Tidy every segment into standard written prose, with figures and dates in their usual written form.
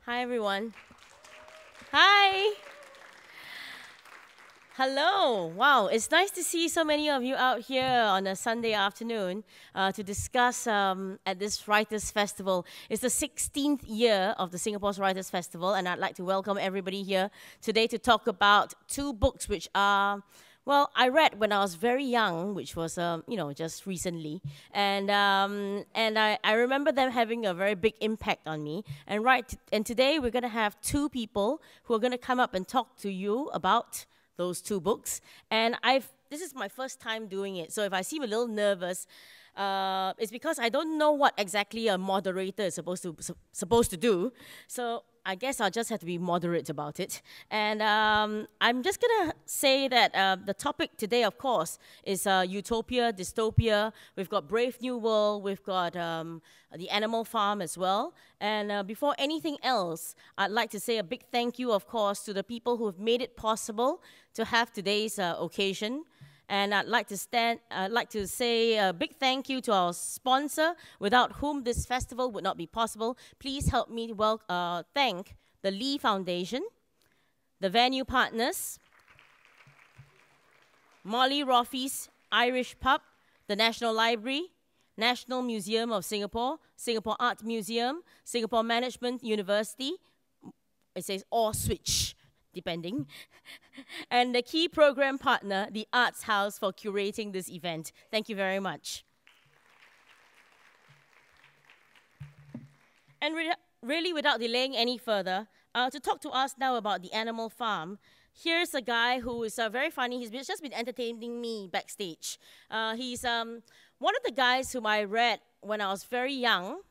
Hi, everyone. Hi. Hello. Wow, it's nice to see so many of you out here on a Sunday afternoon to discuss at this Writers' Festival. It's the 16th year of the Singapore's Writers' Festival, and I'd like to welcome everybody here today to talk about two books which are, well, I read when I was very young, which was, just recently. And I remember them having a very big impact on me. And today we're going to have two people who are going to come up and talk to you about those two books. And this is my first time doing it, so if I seem a little nervous, it's because I don't know what exactly a moderator is supposed to do. So I guess I'll just have to be moderate about it. And I'm just gonna say that the topic today, of course, is utopia, dystopia. We've got Brave New World. We've got the Animal Farm as well. And before anything else, I'd like to say a big thank you, of course, to the people who have made it possible to have today's occasion. And I'd like to say a big thank you to our sponsor, without whom this festival would not be possible. Please help me thank the Lee Foundation, the venue partners, Molly Roffey's Irish Pub, the National Library, National Museum of Singapore, Singapore Art Museum, Singapore Management University, it says or switch, depending, and the key program partner, the Arts House, for curating this event. Thank you very much. And really, without delaying any further, to talk to us now about the Animal Farm, here's a guy who is very funny. He's just been entertaining me backstage. He's one of the guys whom I read when I was very young,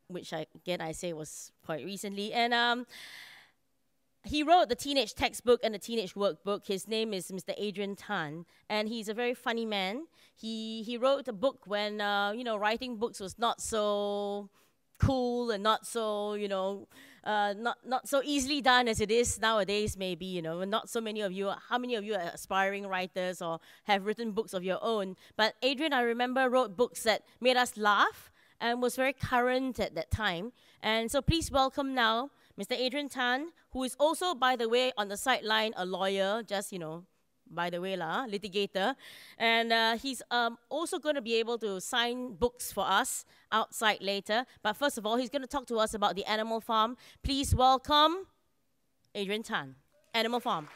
which I say was quite recently, and he wrote the teenage textbook and the teenage workbook. His name is Mr. Adrian Tan, and he's a very funny man. He wrote a book when writing books was not so cool and not so not so easily done as it is nowadays. Maybe not so many of you. How many of you are aspiring writers or have written books of your own? But Adrian, I remember, wrote books that made us laugh and was very current at that time. And so please welcome now Mr. Adrian Tan, who is also, by the way, on the sideline, a lawyer, just, by the way, litigator. And he's also going to be able to sign books for us outside later. But first of all, he's going to talk to us about the Animal Farm. Please welcome Adrian Tan, Animal Farm.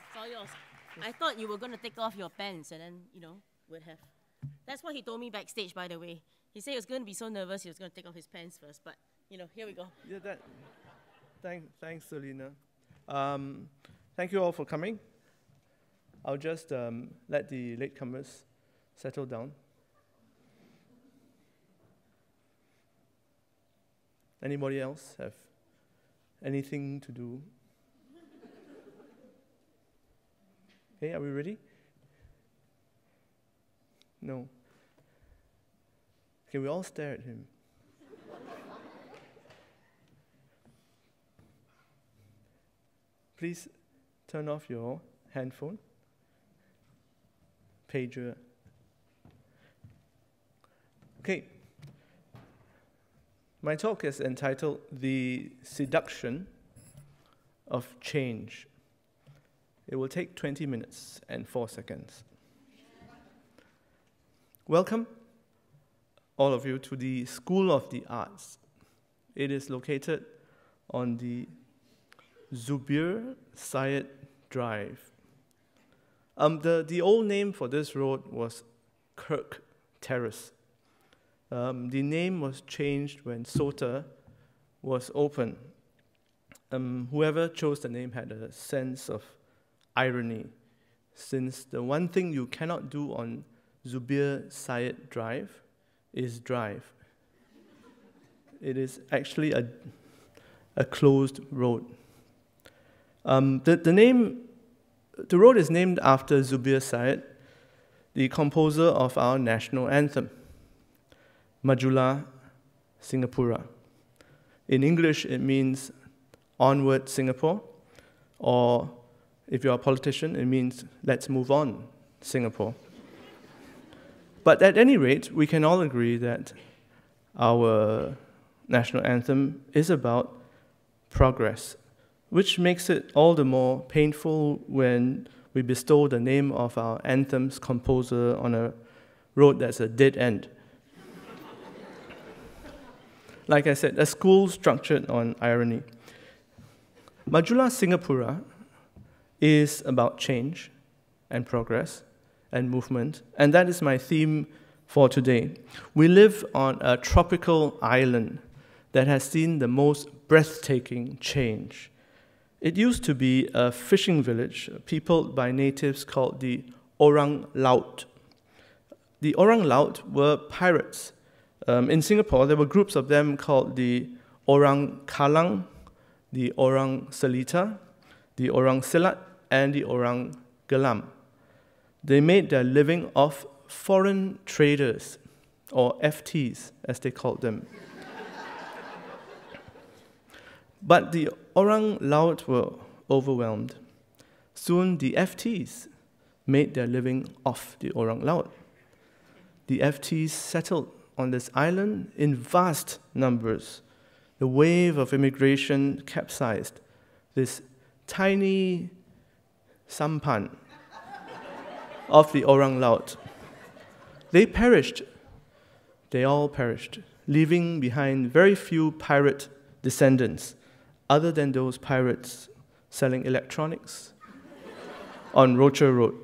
It's all yours. I thought you were going to take off your pants and then, would have. That's what he told me backstage, by the way. He said he was going to be so nervous he was going to take off his pants first. But, here we go. Yeah, thanks, Selena. Thank you all for coming. I'll just let the latecomers settle down. Anybody else have anything to do? Hey, are we ready? No. Okay, we all stare at him. Please turn off your handphone, pager. Okay. My talk is entitled The Seduction of Change. It will take 20 minutes and 4 seconds. Welcome, all of you, to the School of the Arts. It is located on the Zubir Syed Drive. The old name for this road was Kirk Terrace. The name was changed when SOTA was opened. Whoever chose the name had a sense of irony, since the one thing you cannot do on Zubir Syed Drive is drive. It is actually a closed road. The road is named after Zubir Syed, the composer of our national anthem, Majulah Singapura. In English, it means Onward Singapore, or if you're a politician, it means let's move on Singapore. But at any rate, we can all agree that our national anthem is about progress, which makes it all the more painful when we bestow the name of our anthem's composer on a road that's a dead end. Like I said, a school structured on irony. Majulah Singapura is about change and progress and movement, and that is my theme for today. We live on a tropical island that has seen the most breathtaking change. It used to be a fishing village peopled by natives called the Orang Laut. The Orang Laut were pirates. In Singapore, there were groups of them called the Orang Kalang, the Orang Selita, the Orang Silat, and the Orang Gelam. They made their living off foreign traders, or FTs, as they called them. But the Orang Laut were overwhelmed. Soon the FTs made their living off the Orang Laut. The FTs settled on this island in vast numbers. The wave of immigration capsized this tiny sampan of the Orang Laut. They perished. They all perished, leaving behind very few pirate descendants, other than those pirates selling electronics on Rocher Road.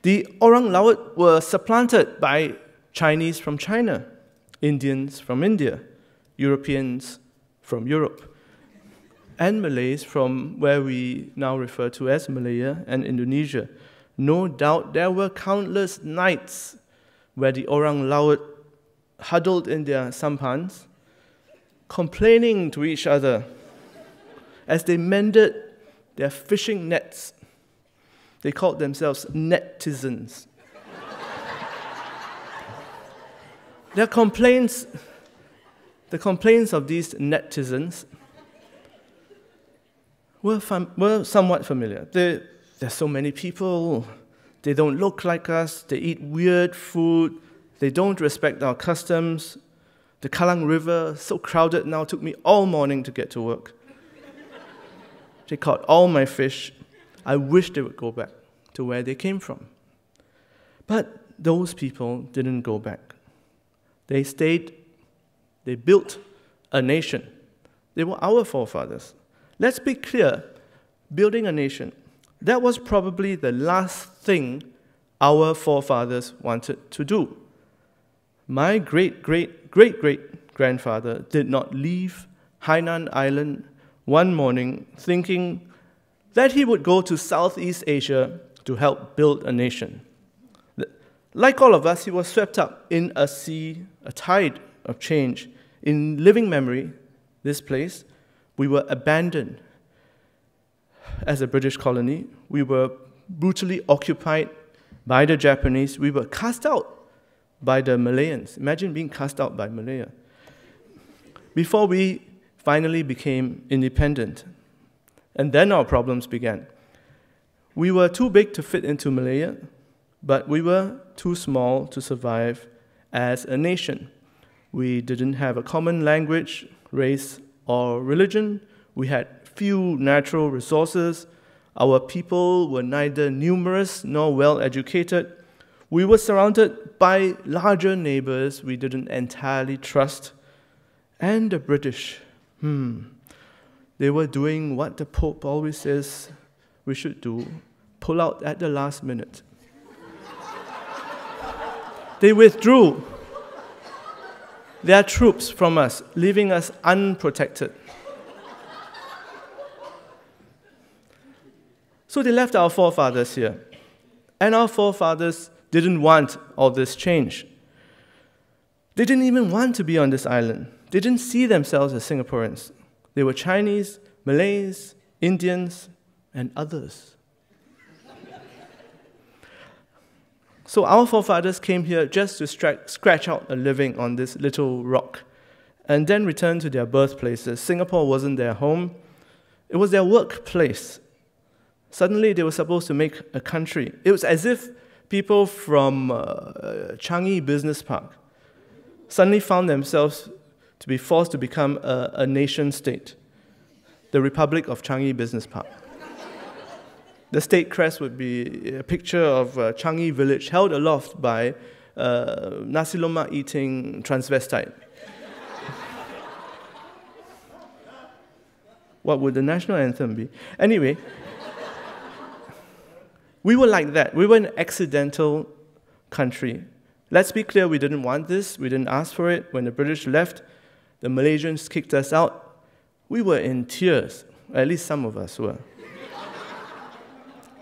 The Orang Laut were supplanted by Chinese from China, Indians from India, Europeans from Europe, and Malays from where we now refer to as Malaya and Indonesia. No doubt there were countless nights where the Orang Laut huddled in their sampans, complaining to each other as they mended their fishing nets. They called themselves netizens. The complaints of these netizens were somewhat familiar. There's so many people, they don't look like us, they eat weird food, they don't respect our customs. The Kallang River, so crowded now, took me all morning to get to work. They caught all my fish. I wish they would go back to where they came from. But those people didn't go back. They stayed, they built a nation. They were our forefathers. Let's be clear, building a nation, that was probably the last thing our forefathers wanted to do. My great-great-great-great-grandfather did not leave Hainan Island one morning thinking that he would go to Southeast Asia to help build a nation. Like all of us, he was swept up in a sea, a tide of change. In living memory, this place, we were abandoned as a British colony. We were brutally occupied by the Japanese. We were cast out by the Malayans. Imagine being cast out by Malaya. Before we finally became independent. And then our problems began. We were too big to fit into Malaya, but we were too small to survive as a nation. We didn't have a common language, race, or religion. We had few natural resources. Our people were neither numerous nor well-educated. We were surrounded by larger neighbors we didn't entirely trust. And the British, they were doing what the Pope always says we should do, pull out at the last minute. They withdrew their troops from us, leaving us unprotected. So they left our forefathers here. And our forefathers didn't want all this change. They didn't even want to be on this island. They didn't see themselves as Singaporeans. They were Chinese, Malays, Indians, and others. So our forefathers came here just to scratch out a living on this little rock and then return to their birthplaces. Singapore wasn't their home. It was their workplace. Suddenly, they were supposed to make a country. It was as if people from Changi Business Park suddenly found themselves to be forced to become a nation state, the Republic of Changi Business Park. The state crest would be a picture of Changi village held aloft by nasi lemak eating transvestite. What would the national anthem be? Anyway, we were like that. We were an accidental country. Let's be clear, we didn't want this. We didn't ask for it. When the British left, the Malaysians kicked us out. We were in tears. At least some of us were.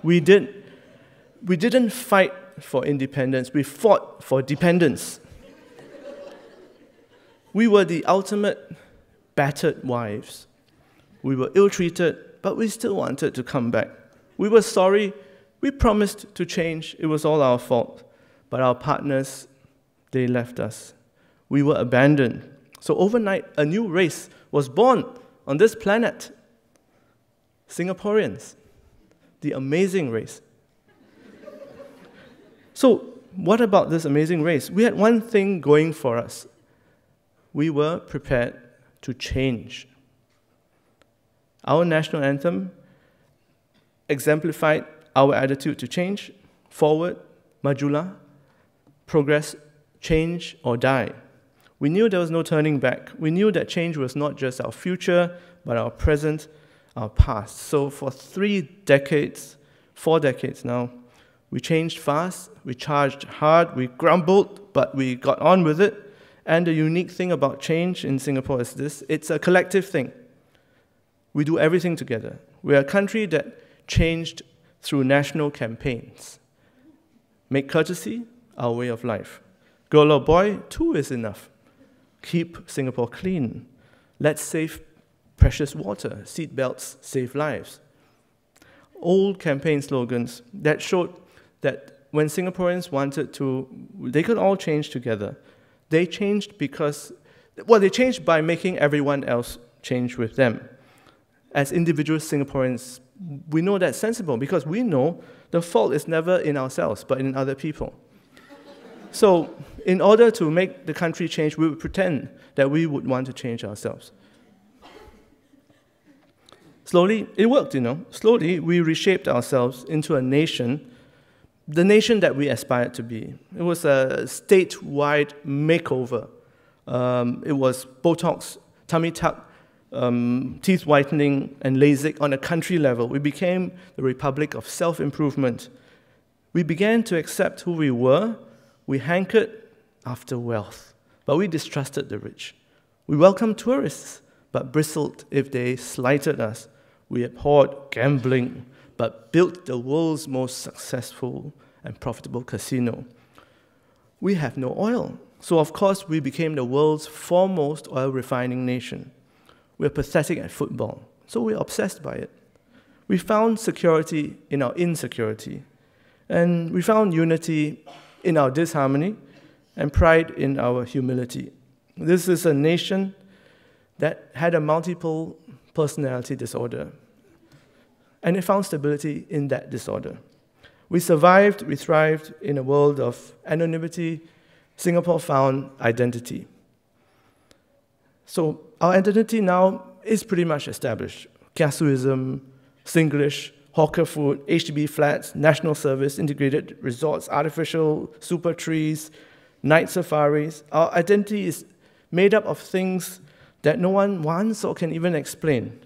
We didn't fight for independence. We fought for dependence. We were the ultimate battered wives. We were ill-treated, but we still wanted to come back. We were sorry. We promised to change. It was all our fault. But our partners, they left us. We were abandoned. So overnight, a new race was born on this planet. Singaporeans, the amazing race. So what about this amazing race? We had one thing going for us. We were prepared to change. Our national anthem exemplified our attitude to change, forward, majulah, progress, change, or die. We knew there was no turning back. We knew that change was not just our future, but our present, our past. So for 4 decades now, we changed fast, we charged hard, we grumbled, but we got on with it. And the unique thing about change in Singapore is this: it's a collective thing. We do everything together. We're a country that changed through national campaigns. Make courtesy our way of life. Girl or boy, 2 is enough. Keep Singapore clean. Let's save precious water. Seat belts save lives. Old campaign slogans that showed that when Singaporeans wanted to, they could all change together. They changed because, well, they changed by making everyone else change with them. As individual Singaporeans, we know that's sensible because we know the fault is never in ourselves, but in other people. So in order to make the country change, we would pretend that we would want to change ourselves. Slowly, it worked, Slowly, we reshaped ourselves into a nation, the nation that we aspired to be. It was a statewide makeover. It was Botox, tummy tuck, teeth whitening, and LASIK on a country level. We became the Republic of self-improvement. We began to accept who we were. We hankered after wealth, but we distrusted the rich. We welcomed tourists, but bristled if they slighted us. We abhorred gambling, but built the world's most successful and profitable casino. We have no oil, so of course we became the world's foremost oil refining nation. We're pathetic at football, so we're obsessed by it. We found security in our insecurity, and we found unity in our disharmony, and pride in our humility. This is a nation that had a multiple personality disorder, and it found stability in that disorder. We survived, we thrived in a world of anonymity. Singapore found identity. So our identity now is pretty much established. Kiasuism, Singlish, hawker food, HDB flats, national service, integrated resorts, artificial super trees, night safaris. Our identity is made up of things that no one wants or can even explain.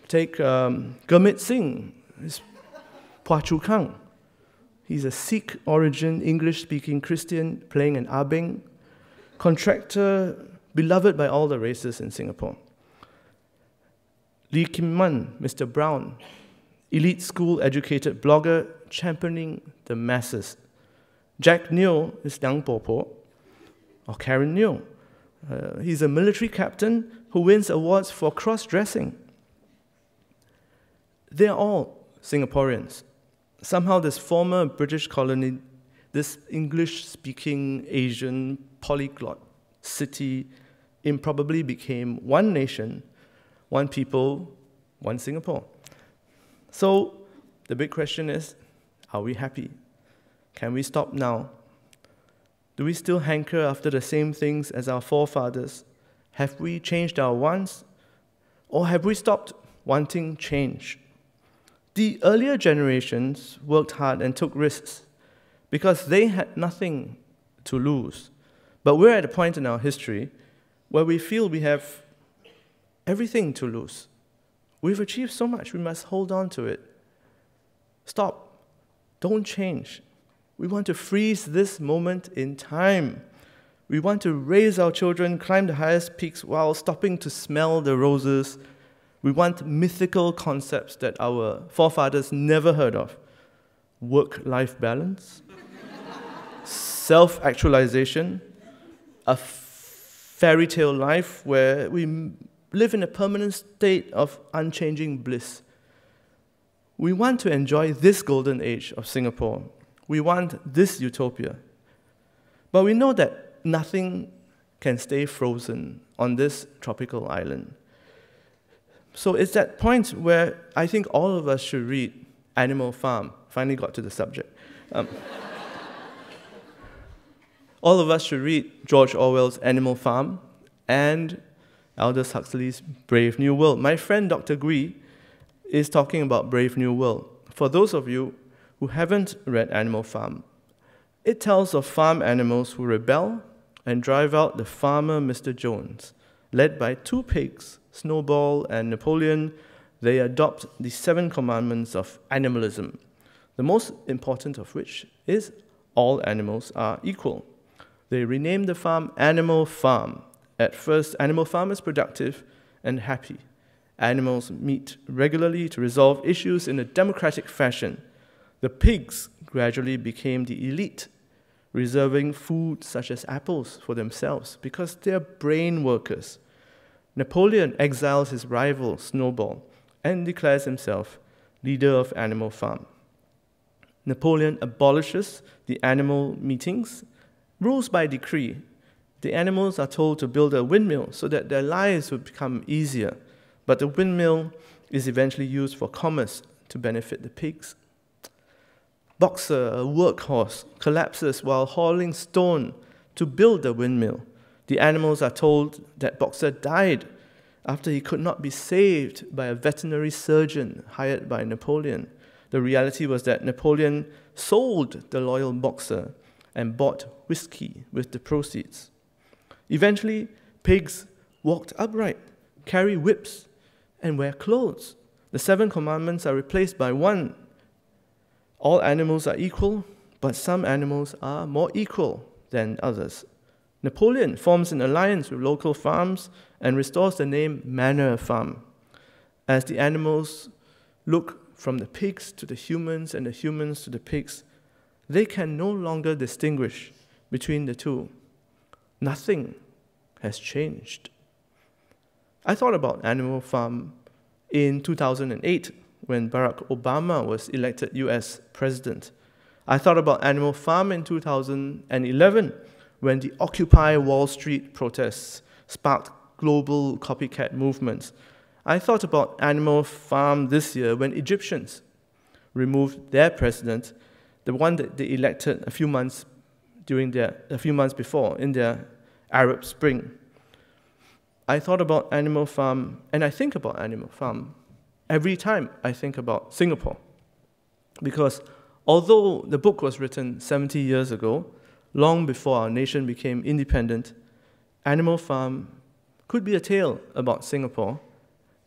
Take Gurmit Singh, Phua Chu Kang. He's a Sikh origin, English-speaking Christian playing an abeng, contractor beloved by all the races in Singapore. Lee Kim Man, Mr. Brown, elite school-educated blogger championing the masses. Jack Neo is Yang Popo, or Karen Neo. He's a military captain who wins awards for cross-dressing. They're all Singaporeans. Somehow this former British colony, this English-speaking Asian polyglot city improbably became one nation, one people, one Singapore. So the big question is, Are we happy? Can we stop now? Do we still hanker after the same things as our forefathers? Have we changed our wants? Or have we stopped wanting change? The earlier generations worked hard and took risks because they had nothing to lose. But we're at a point in our history where we feel we have everything to lose. We've achieved so much, we must hold on to it. Stop. Don't change. We want to freeze this moment in time. We want to raise our children, climb the highest peaks while stopping to smell the roses. We want mythical concepts that our forefathers never heard of. Work-life balance, self-actualization, a fairy tale life where we live in a permanent state of unchanging bliss. We want to enjoy this golden age of Singapore. We want this utopia. But we know that nothing can stay frozen on this tropical island. So it's that point where I think all of us should read Animal Farm. Finally got to the subject. All of us should read George Orwell's Animal Farm and Aldous Huxley's Brave New World. My friend Dr. Gwee is talking about Brave New World. For those of you who haven't read Animal Farm, it tells of farm animals who rebel and drive out the farmer, Mr. Jones. Led by two pigs, Snowball and Napoleon, they adopt the 7 commandments of animalism, the most important of which is all animals are equal. They rename the farm Animal Farm. At first, Animal Farm is productive and happy. Animals meet regularly to resolve issues in a democratic fashion. The pigs gradually became the elite, reserving food such as apples for themselves because they're brain workers. Napoleon exiles his rival, Snowball, and declares himself leader of Animal Farm. Napoleon abolishes the animal meetings, rules by decree. The animals are told to build a windmill so that their lives would become easier, but the windmill is eventually used for commerce to benefit the pigs. Boxer, a workhorse, collapses while hauling stone to build the windmill. The animals are told that Boxer died after he could not be saved by a veterinary surgeon hired by Napoleon. The reality was that Napoleon sold the loyal Boxer and bought whiskey with the proceeds. Eventually, pigs walked upright, carry whips, and wear clothes. The 7 commandments are replaced by 1. All animals are equal, but some animals are more equal than others. Napoleon forms an alliance with local farms and restores the name Manor Farm. As the animals look from the pigs to the humans and the humans to the pigs, they can no longer distinguish between the two. Nothing has changed. I thought about Animal Farm in 2008 when Barack Obama was elected US president. I thought about Animal Farm in 2011 when the Occupy Wall Street protests sparked global copycat movements. I thought about Animal Farm this year when Egyptians removed their president, the one that they elected a few months before in their Arab Spring. I thought about Animal Farm, and I think about Animal Farm every time I think about Singapore. Because although the book was written 70 years ago, long before our nation became independent, Animal Farm could be a tale about Singapore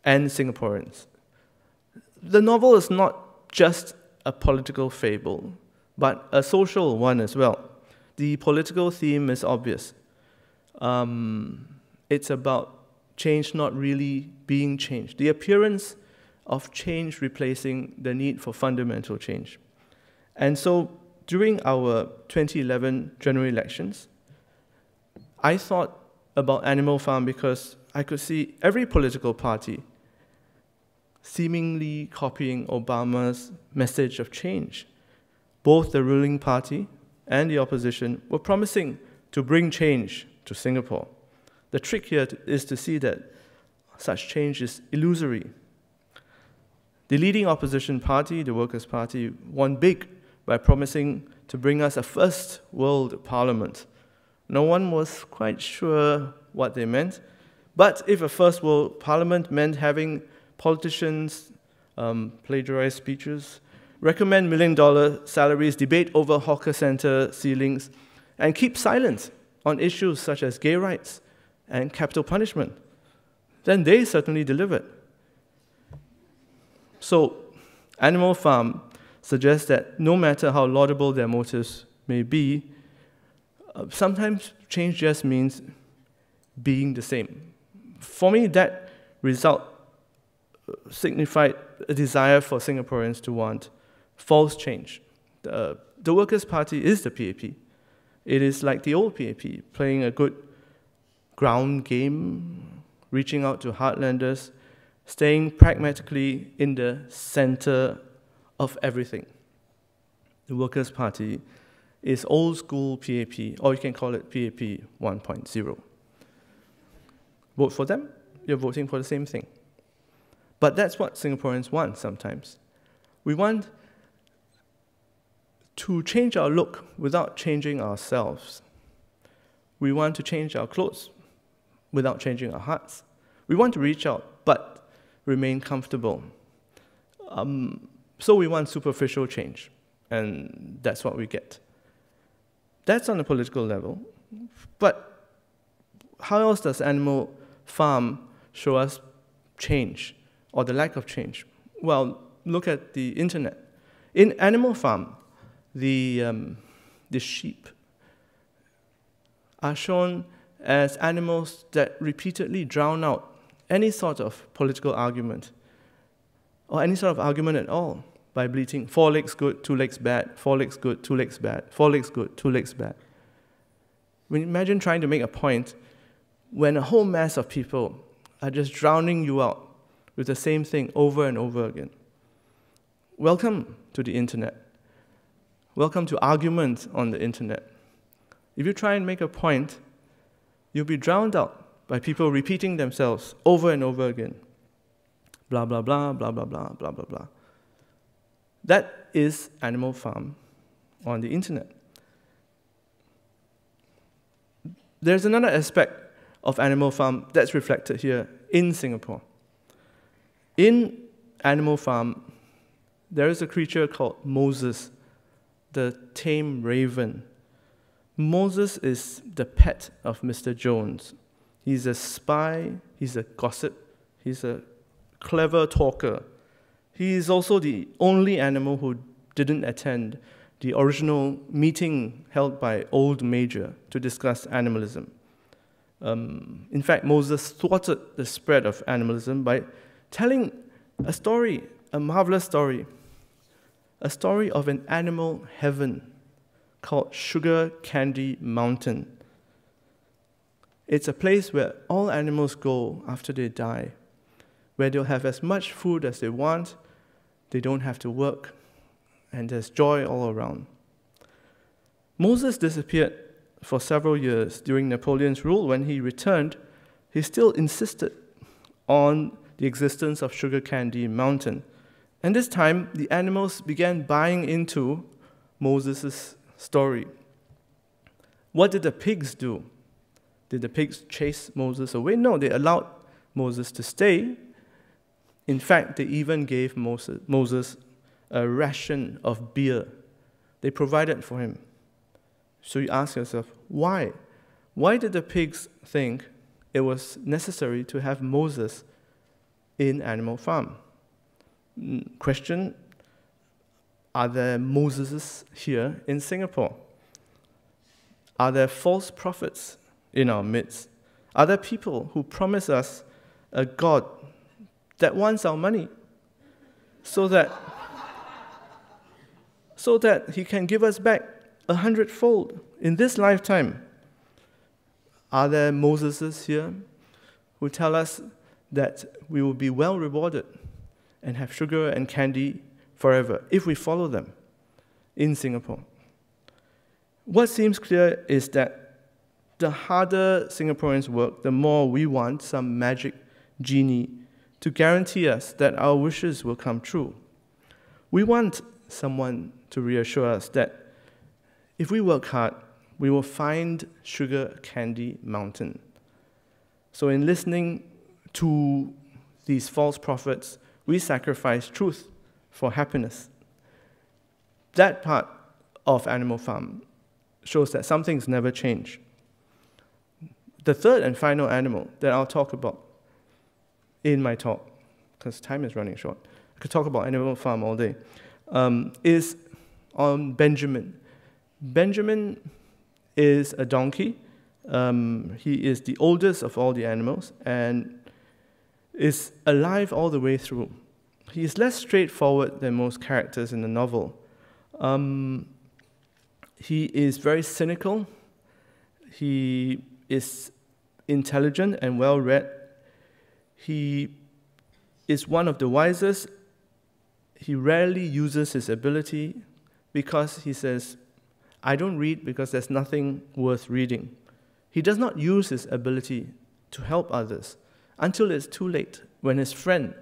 and Singaporeans. The novel is not just a political fable, but a social one as well. The political theme is obvious. It's about change not really being changed. The appearance of change replacing the need for fundamental change. And so during our 2011 general elections, I thought about Animal Farm because I could see every political party seemingly copying Obama's message of change. Both the ruling party and the opposition were promising to bring change to Singapore. The trick here is to see that such change is illusory. The leading opposition party, the Workers' Party, won big by promising to bring us a first world parliament. No one was quite sure what they meant, but if a first world parliament meant having politicians plagiarize speeches, recommend million-dollar salaries, debate over hawker center ceilings, and keep silent on issues such as gay rights and capital punishment, then they certainly delivered. So, Animal Farm suggests that no matter how laudable their motives may be, sometimes change just means being the same. For me, that result signified a desire for Singaporeans to want false change. The Workers' Party is the PAP. It is like the old PAP, playing a good ground game, reaching out to heartlanders, staying pragmatically in the center of everything. The Workers' Party is old school PAP, or you can call it PAP 1.0. Vote for them, you're voting for the same thing. But that's what Singaporeans want sometimes. We want to change our look without changing ourselves. We want to change our clothes without changing our hearts. We want to reach out, but remain comfortable. So we want superficial change, and that's what we get. That's on a political level, but how else does Animal Farm show us change, or the lack of change? Well, look at the internet. In Animal Farm, the sheep are shown as animals that repeatedly drown out any sort of political argument, or any sort of argument at all, by bleating, 4 legs good, 2 legs bad, 4 legs good, 2 legs bad, 4 legs good, 2 legs bad. When you imagine trying to make a point when a whole mass of people are just drowning you out with the same thing over and over again. Welcome to the internet. Welcome to argument on the internet. If you try and make a point, you'll be drowned out by people repeating themselves over and over again. Blah, blah, blah, blah, blah, blah, blah, blah, blah. That is Animal Farm on the internet. There's another aspect of Animal Farm that's reflected here in Singapore. In Animal Farm, there is a creature called Moses, the tame raven. Moses is the pet of Mr. Jones. He's a spy, he's a gossip, he's a clever talker. He is also the only animal who didn't attend the original meeting held by Old Major to discuss animalism. In fact, Moses thwarted the spread of animalism by telling a story, a marvelous story, a story of an animal heaven called Sugar Candy Mountain. It's a place where all animals go after they die, where they'll have as much food as they want, they don't have to work, and there's joy all around. Moses disappeared for several years during Napoleon's rule. When he returned, he still insisted on the existence of Sugar Candy Mountain. And this time, the animals began buying into Moses' story. What did the pigs do? Did the pigs chase Moses away? No, they allowed Moses to stay. In fact, they even gave Moses a ration of beer. They provided for him. So you ask yourself, why? Why did the pigs think it was necessary to have Moses in Animal Farm? Question, are there Moseses here in Singapore? Are there false prophets in our midst? Are there people who promise us a God that wants our money so that he can give us back 100-fold in this lifetime? Are there Moseses here who tell us that we will be well rewarded and have sugar and candy forever if we follow them in Singapore? What seems clear is that the harder Singaporeans work, the more we want some magic genie to guarantee us that our wishes will come true. We want someone to reassure us that if we work hard, we will find sugar candy mountain. So in listening to these false prophets, we sacrifice truth for happiness. That part of Animal Farm shows that some things never change. The third and final animal that I'll talk about in my talk, because time is running short, I could talk about Animal Farm all day, is on Benjamin. Benjamin is a donkey. He is the oldest of all the animals and is alive all the way through. He is less straightforward than most characters in the novel. He is very cynical. He is intelligent and well-read. He is one of the wisest. He rarely uses his ability because he says, I don't read because there's nothing worth reading. He does not use his ability to help others until it's too late, when his friend,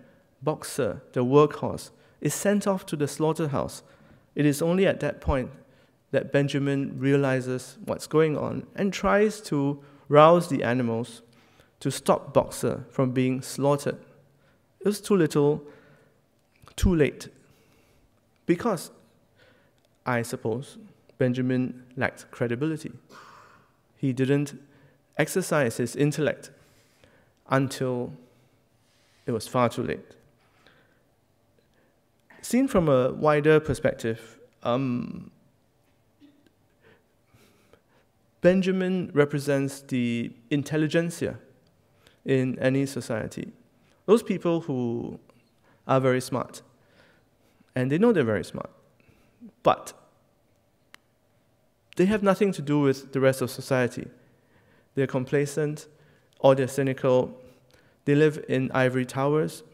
Boxer, the workhorse, is sent off to the slaughterhouse. It is only at that point that Benjamin realizes what's going on and tries to rouse the animals to stop Boxer from being slaughtered. It was too little, too late. Because, I suppose, Benjamin lacked credibility. He didn't exercise his intellect until it was far too late. Seen from a wider perspective, Benjamin represents the intelligentsia in any society. Those people who are very smart, and they know they're very smart, but they have nothing to do with the rest of society. They're complacent, or they're cynical. They live in ivory towers,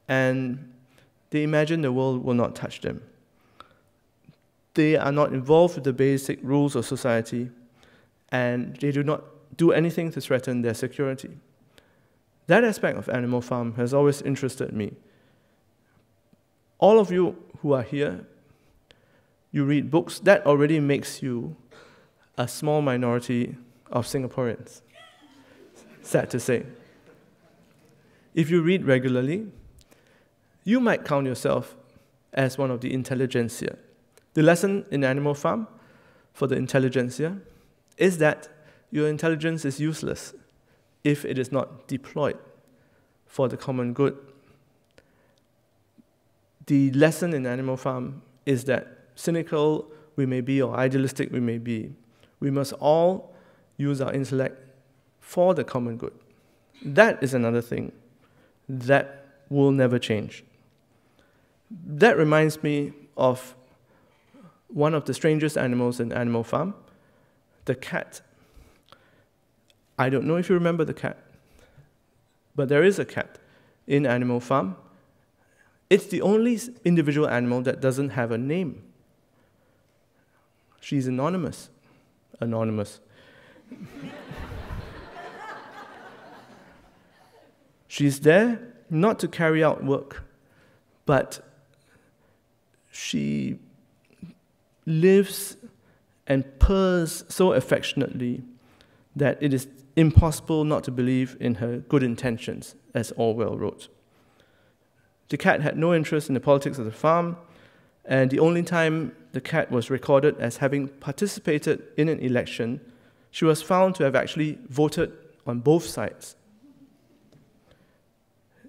and they imagine the world will not touch them. They are not involved with the basic rules of society, and they do not do anything to threaten their security. That aspect of Animal Farm has always interested me. All of you who are here, you read books, that already makes you a small minority of Singaporeans. Sad to say. If you read regularly, you might count yourself as one of the intelligentsia. The lesson in Animal Farm for the intelligentsia is that your intelligence is useless if it is not deployed for the common good. The lesson in Animal Farm is that cynical we may be or idealistic we may be, we must all use our intellect for the common good. That is another thing that will never change. That reminds me of one of the strangest animals in Animal Farm, the cat. I don't know if you remember the cat, but there is a cat in Animal Farm. It's the only individual animal that doesn't have a name. She's anonymous. Anonymous. She's there not to carry out work, but she lives and purrs so affectionately that it is impossible not to believe in her good intentions, as Orwell wrote. The cat had no interest in the politics of the farm, and the only time the cat was recorded as having participated in an election, she was found to have actually voted on both sides.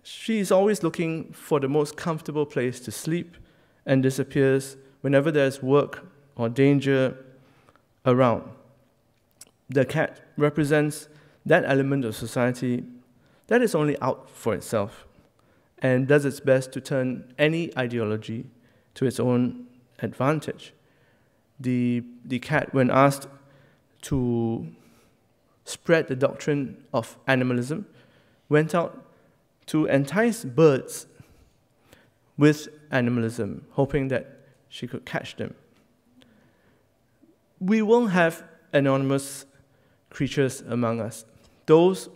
She is always looking for the most comfortable place to sleep and disappears whenever there's work or danger around. The cat represents that element of society that is only out for itself and does its best to turn any ideology to its own advantage. The cat, when asked to spread the doctrine of animalism, went out to entice birds with animalism, hoping that she could catch them. We will have anonymous creatures among us, those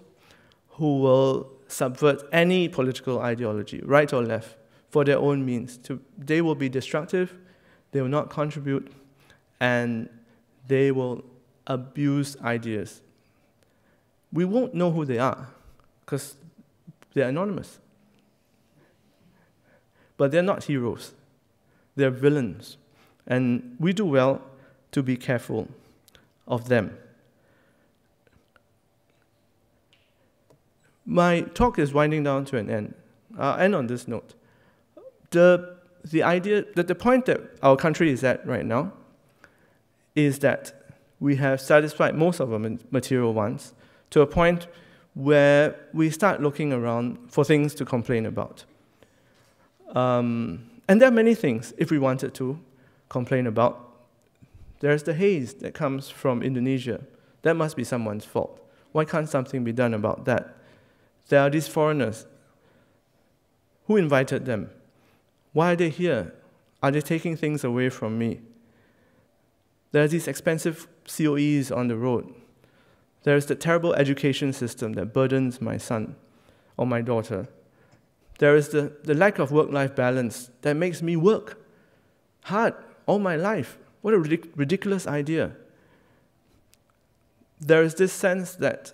who will subvert any political ideology, right or left, for their own means. They will be destructive, they will not contribute, and they will abuse ideas. We won't know who they are, because they're anonymous. But they're not heroes. They're villains. And we do well to be careful of them. My talk is winding down to an end. I'll end on this note. The idea, the point that our country is at right now is that we have satisfied most of our material wants to a point where we start looking around for things to complain about. And there are many things, if we wanted to, complain about. There's the haze that comes from Indonesia. That must be someone's fault. Why can't something be done about that? There are these foreigners. Who invited them? Why are they here? Are they taking things away from me? There are these expensive COEs on the road. There's the terrible education system that burdens my son or my daughter. There is the lack of work-life balance that makes me work hard all my life. What a ridiculous idea. There is this sense that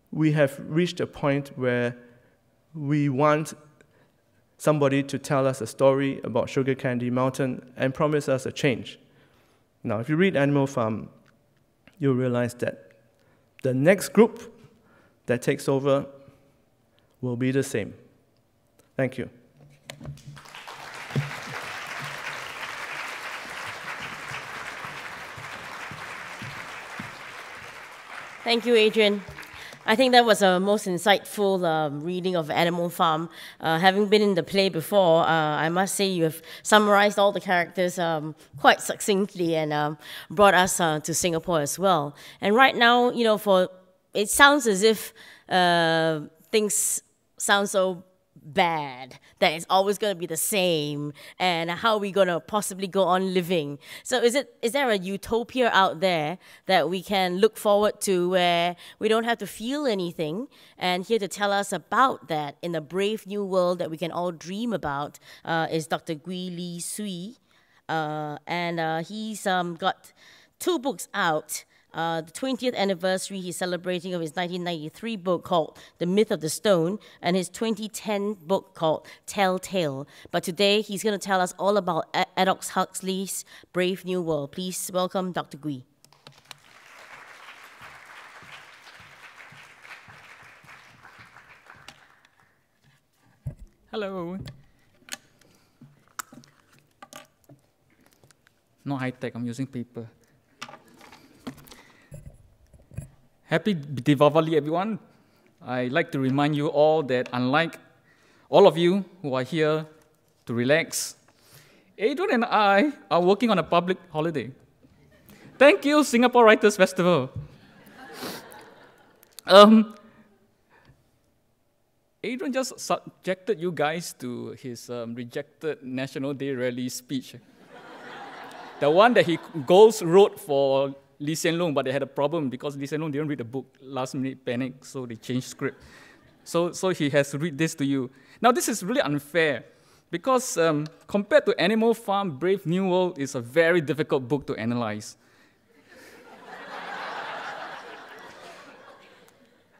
we have reached a point where we want somebody to tell us a story about Sugar Candy Mountain and promise us a change. Now, if you read Animal Farm, you'll realize that the next group that takes over will be the same. Thank you. Thank you, Adrian. I think that was a most insightful reading of Animal Farm. Having been in the play before, I must say you have summarized all the characters quite succinctly and brought us to Singapore as well. And right now, you know, it sounds as if things sound so bad that it's always going to be the same, and how are we going to possibly go on living? So is there a utopia out there that we can look forward to where we don't have to feel anything? And here to tell us about that in a brave new world that we can all dream about is Dr. Gwee Lee Sui, and he's got 2 books out. The 20th anniversary he's celebrating of his 1993 book called The Myth of the Stone, and his 2010 book called Telltale. But today he's going to tell us all about Aldous Huxley's Brave New World. Please welcome Dr. Gwee. Hello. Not high-tech, I'm using paper. Happy Diwali, everyone. I'd like to remind you all that unlike all of you who are here to relax, Adrian and I are working on a public holiday. Thank you, Singapore Writers Festival. Adrian just subjected you guys to his rejected National Day rally speech. The one that he wrote for Lee Hsien Loong, but they had a problem because Lee Hsien Loong didn't read the book, last minute panic, so they changed script. So he has to read this to you. Now this is really unfair because compared to Animal Farm, Brave New World is a very difficult book to analyze.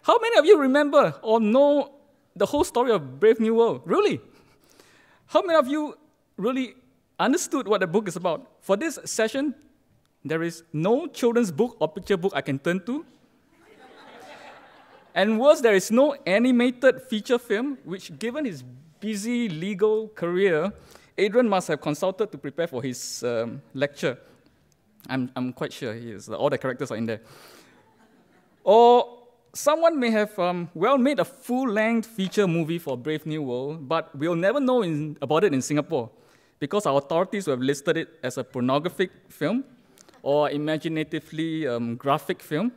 How many of you remember or know the whole story of Brave New World? Really? How many of you really understood what the book is about? For this session, there is no children's book or picture book I can turn to. And worse, there is no animated feature film, which given his busy legal career, Adrian must have consulted to prepare for his lecture. I'm quite sure he is. All the characters are in there. Or someone may have made a full-length feature movie for Brave New World, but we'll never know about it in Singapore because our authorities have listed it as a pornographic film or imaginatively graphic film,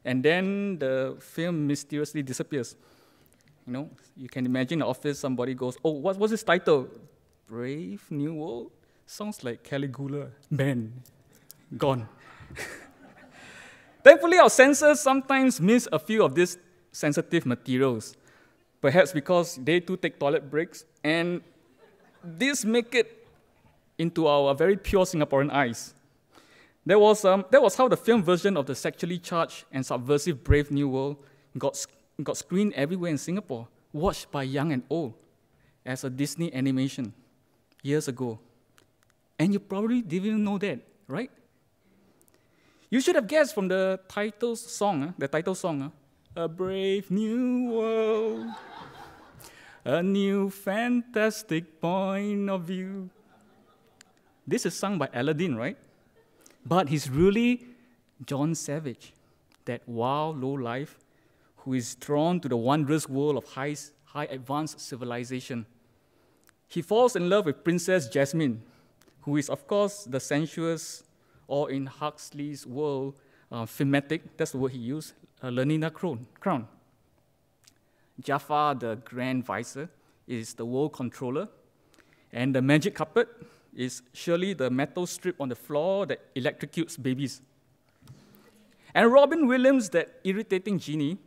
and then the film mysteriously disappears. You know, you can imagine the office, somebody goes, oh, what's this title? Brave New World? Sounds like Caligula. Man, gone. Thankfully, our censors sometimes miss a few of these sensitive materials, perhaps because they too take toilet breaks, and this make it into our very pure Singaporean eyes. That was how the film version of the sexually charged and subversive Brave New World got screened everywhere in Singapore, watched by young and old, as a Disney animation years ago. And you probably didn't even know that, right? You should have guessed from the title song, A Brave New World, a new fantastic point of view. This is sung by Aladdin, right? But he's really John Savage, that wild lowlife who is drawn to the wondrous world of high advanced civilization. He falls in love with Princess Jasmine, who is, of course, the sensuous, or in Huxley's world, thematic, that's the word he used, Lenina crown. Jafar, the Grand Vizier, is the world controller, and the magic carpet is surely the metal strip on the floor that electrocutes babies. And Robin Williams, that irritating genie,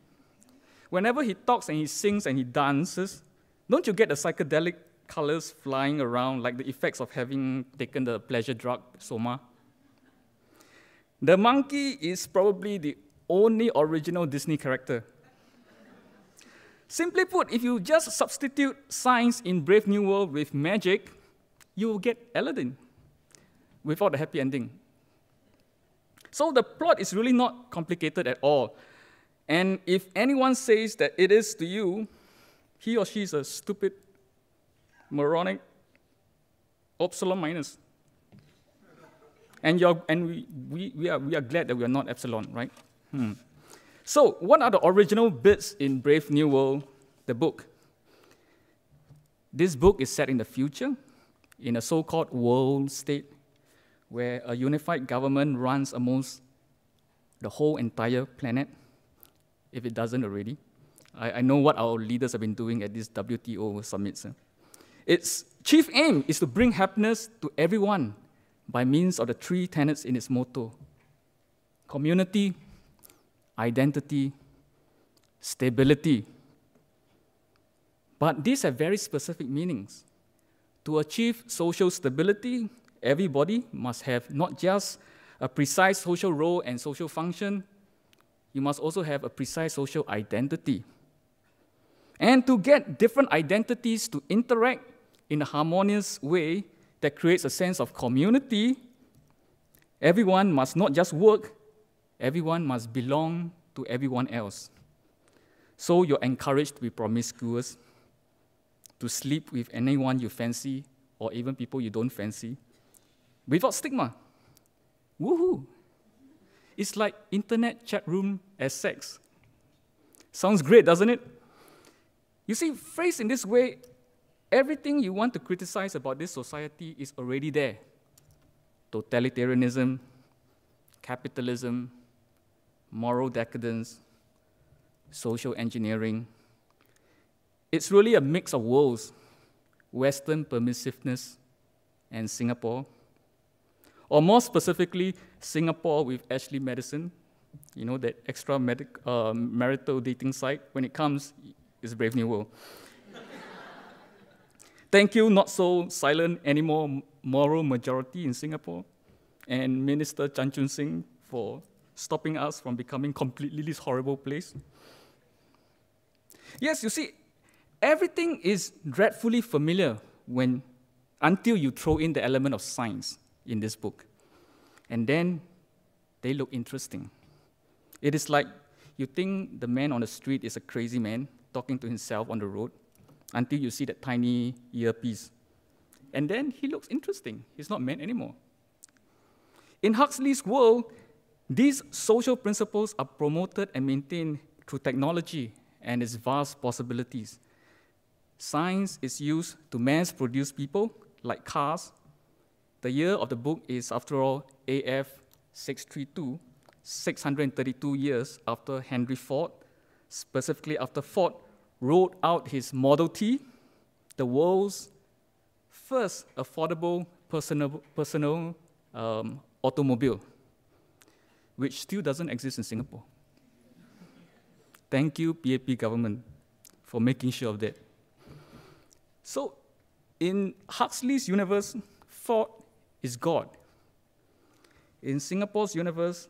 whenever he talks and he sings and he dances, don't you get the psychedelic colors flying around like the effects of having taken the pleasure drug, Soma? The monkey is probably the only original Disney character. Simply put, if you just substitute science in Brave New World with magic, you will get Aladdin without a happy ending. So the plot is really not complicated at all. And if anyone says that it is to you, he or she is a stupid, moronic, Epsilon minus. And we are glad that we are not Epsilon, right? So what are the original bits in Brave New World, the book? This book is set in the future, in a so-called world state, where a unified government runs almost the whole entire planet, if it doesn't already. I know what our leaders have been doing at these WTO summits. Its chief aim is to bring happiness to everyone by means of the three tenets in its motto: community, identity, stability. But these have very specific meanings. To achieve social stability, everybody must have not just a precise social role and social function, you must also have a precise social identity. And to get different identities to interact in a harmonious way that creates a sense of community, everyone must not just work, everyone must belong to everyone else. So you're encouraged to be promiscuous, to sleep with anyone you fancy, or even people you don't fancy, without stigma. Woohoo! It's like internet chat room as sex. Sounds great, doesn't it? You see, phrased in this way, everything you want to criticize about this society is already there. Totalitarianism, capitalism, moral decadence, social engineering. It's really a mix of worlds, Western permissiveness and Singapore. Or more specifically, Singapore with Ashley Madison, you know, that extra marital dating site. When it comes, it's Brave New World. Thank you, not so silent anymore, moral majority in Singapore, and Minister Chan Chun Sing for stopping us from becoming completely this horrible place. Yes, you see, everything is dreadfully familiar until you throw in the element of science in this book. And then they look interesting. It is like you think the man on the street is a crazy man talking to himself on the road until you see that tiny earpiece. And then he looks interesting. He's not man anymore. In Huxley's world, these social principles are promoted and maintained through technology and its vast possibilities. Science is used to mass-produce people, like cars. The year of the book is, after all, AF 632, 632 years after Henry Ford, specifically after Ford wrote out his Model T, the world's first affordable personal automobile, which still doesn't exist in Singapore. Thank you, PAP government, for making sure of that. So, in Huxley's universe, Ford is God. In Singapore's universe,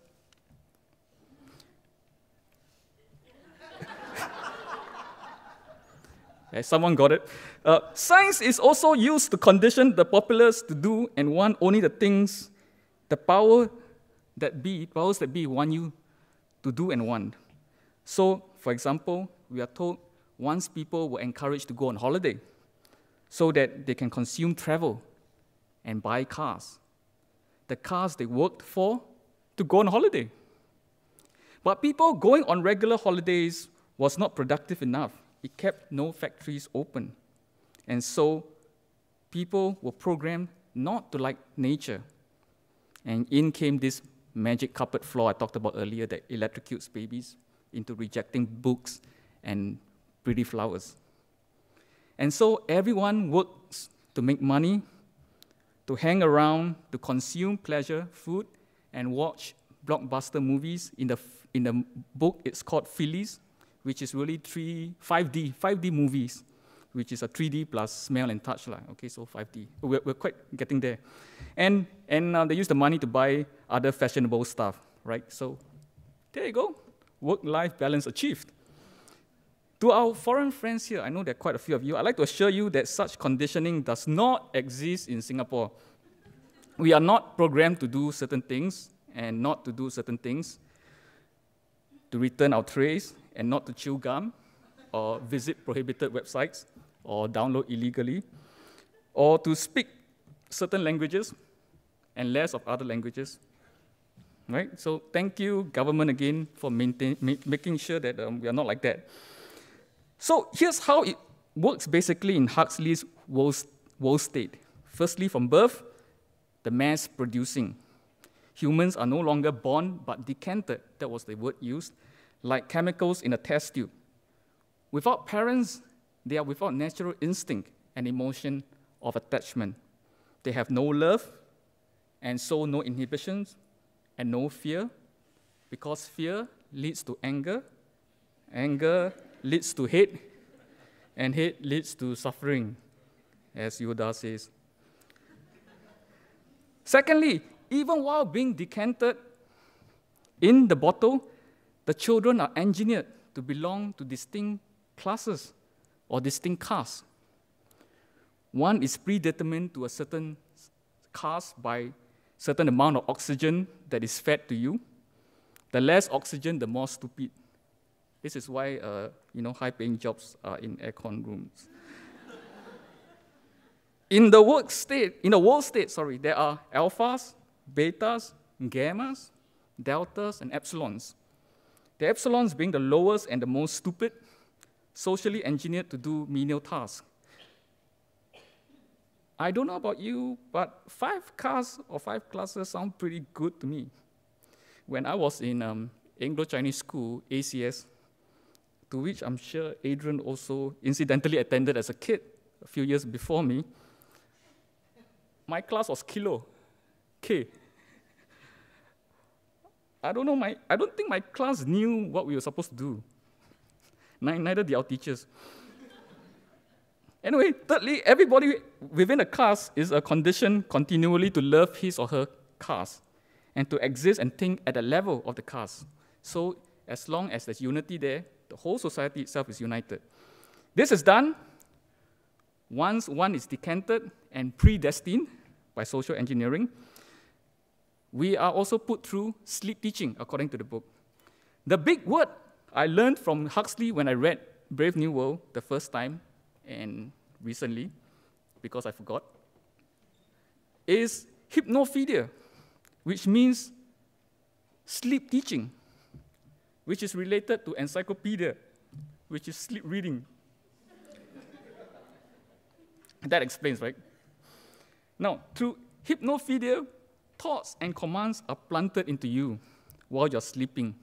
someone got it. Science is also used to condition the populace to do and want only the things the powers that be want you to do and want. So, for example, we are told once people were encouraged to go on holiday so that they can consume travel and buy cars. The cars they worked for to go on holiday. But people going on regular holidays was not productive enough. It kept no factories open. And so people were programmed not to like nature. And in came this magic carpet floor I talked about earlier that electrocutes babies into rejecting books and pretty flowers. And so everyone works to make money, to hang around, to consume pleasure, food, and watch blockbuster movies. In the book, it's called Phillies, which is really 5D movies, which is a 3D plus smell and touch. Okay, so 5D. We're quite getting there. And they use the money to buy other fashionable stuff, right? So there you go. Work-life balance achieved. To our foreign friends here, I know there are quite a few of you, I'd like to assure you that such conditioning does not exist in Singapore. We are not programmed to do certain things and not to do certain things, to return our trays and not to chew gum, or visit prohibited websites, or download illegally, or to speak certain languages and less of other languages. Right? So thank you, government, again, for making sure that we are not like that. So here's how it works basically in Huxley's world state. Firstly, from birth, the mass producing. Humans are no longer born but decanted, that was the word used, like chemicals in a test tube. Without parents, they are without natural instinct and emotion of attachment. They have no love, and so no inhibitions, and no fear, because fear leads to anger, anger leads to hate, and hate leads to suffering, as Yoda says. Secondly, even while being decanted in the bottle, the children are engineered to belong to distinct classes or distinct castes. One is predetermined to a certain caste by certain amount of oxygen that is fed to you. The less oxygen, the more stupid. This is why high-paying jobs are in aircon rooms. In the world state, there are alphas, betas, gammas, deltas, and epsilons. The epsilons being the lowest and the most stupid, socially engineered to do menial tasks. I don't know about you, but 5 castes or 5 classes sound pretty good to me. When I was in Anglo-Chinese school, ACS, to which I'm sure Adrian also incidentally attended as a kid a few years before me, my class was Kilo, K. I don't think my class knew what we were supposed to do. Neither did our teachers. Anyway, thirdly, everybody within a class is a condition continually to love his or her caste and to exist and think at the level of the caste. So as long as there's unity there, the whole society itself is united. This is done once one is decanted and predestined by social engineering. We are also put through sleep teaching, according to the book. The big word I learned from Huxley when I read Brave New World the first time, and recently, because I forgot, is hypnophilia, which means sleep teaching, which is related to encyclopedia, which is sleep reading. That explains, right? Now, through hypnophilia, thoughts and commands are planted into you while you're sleeping.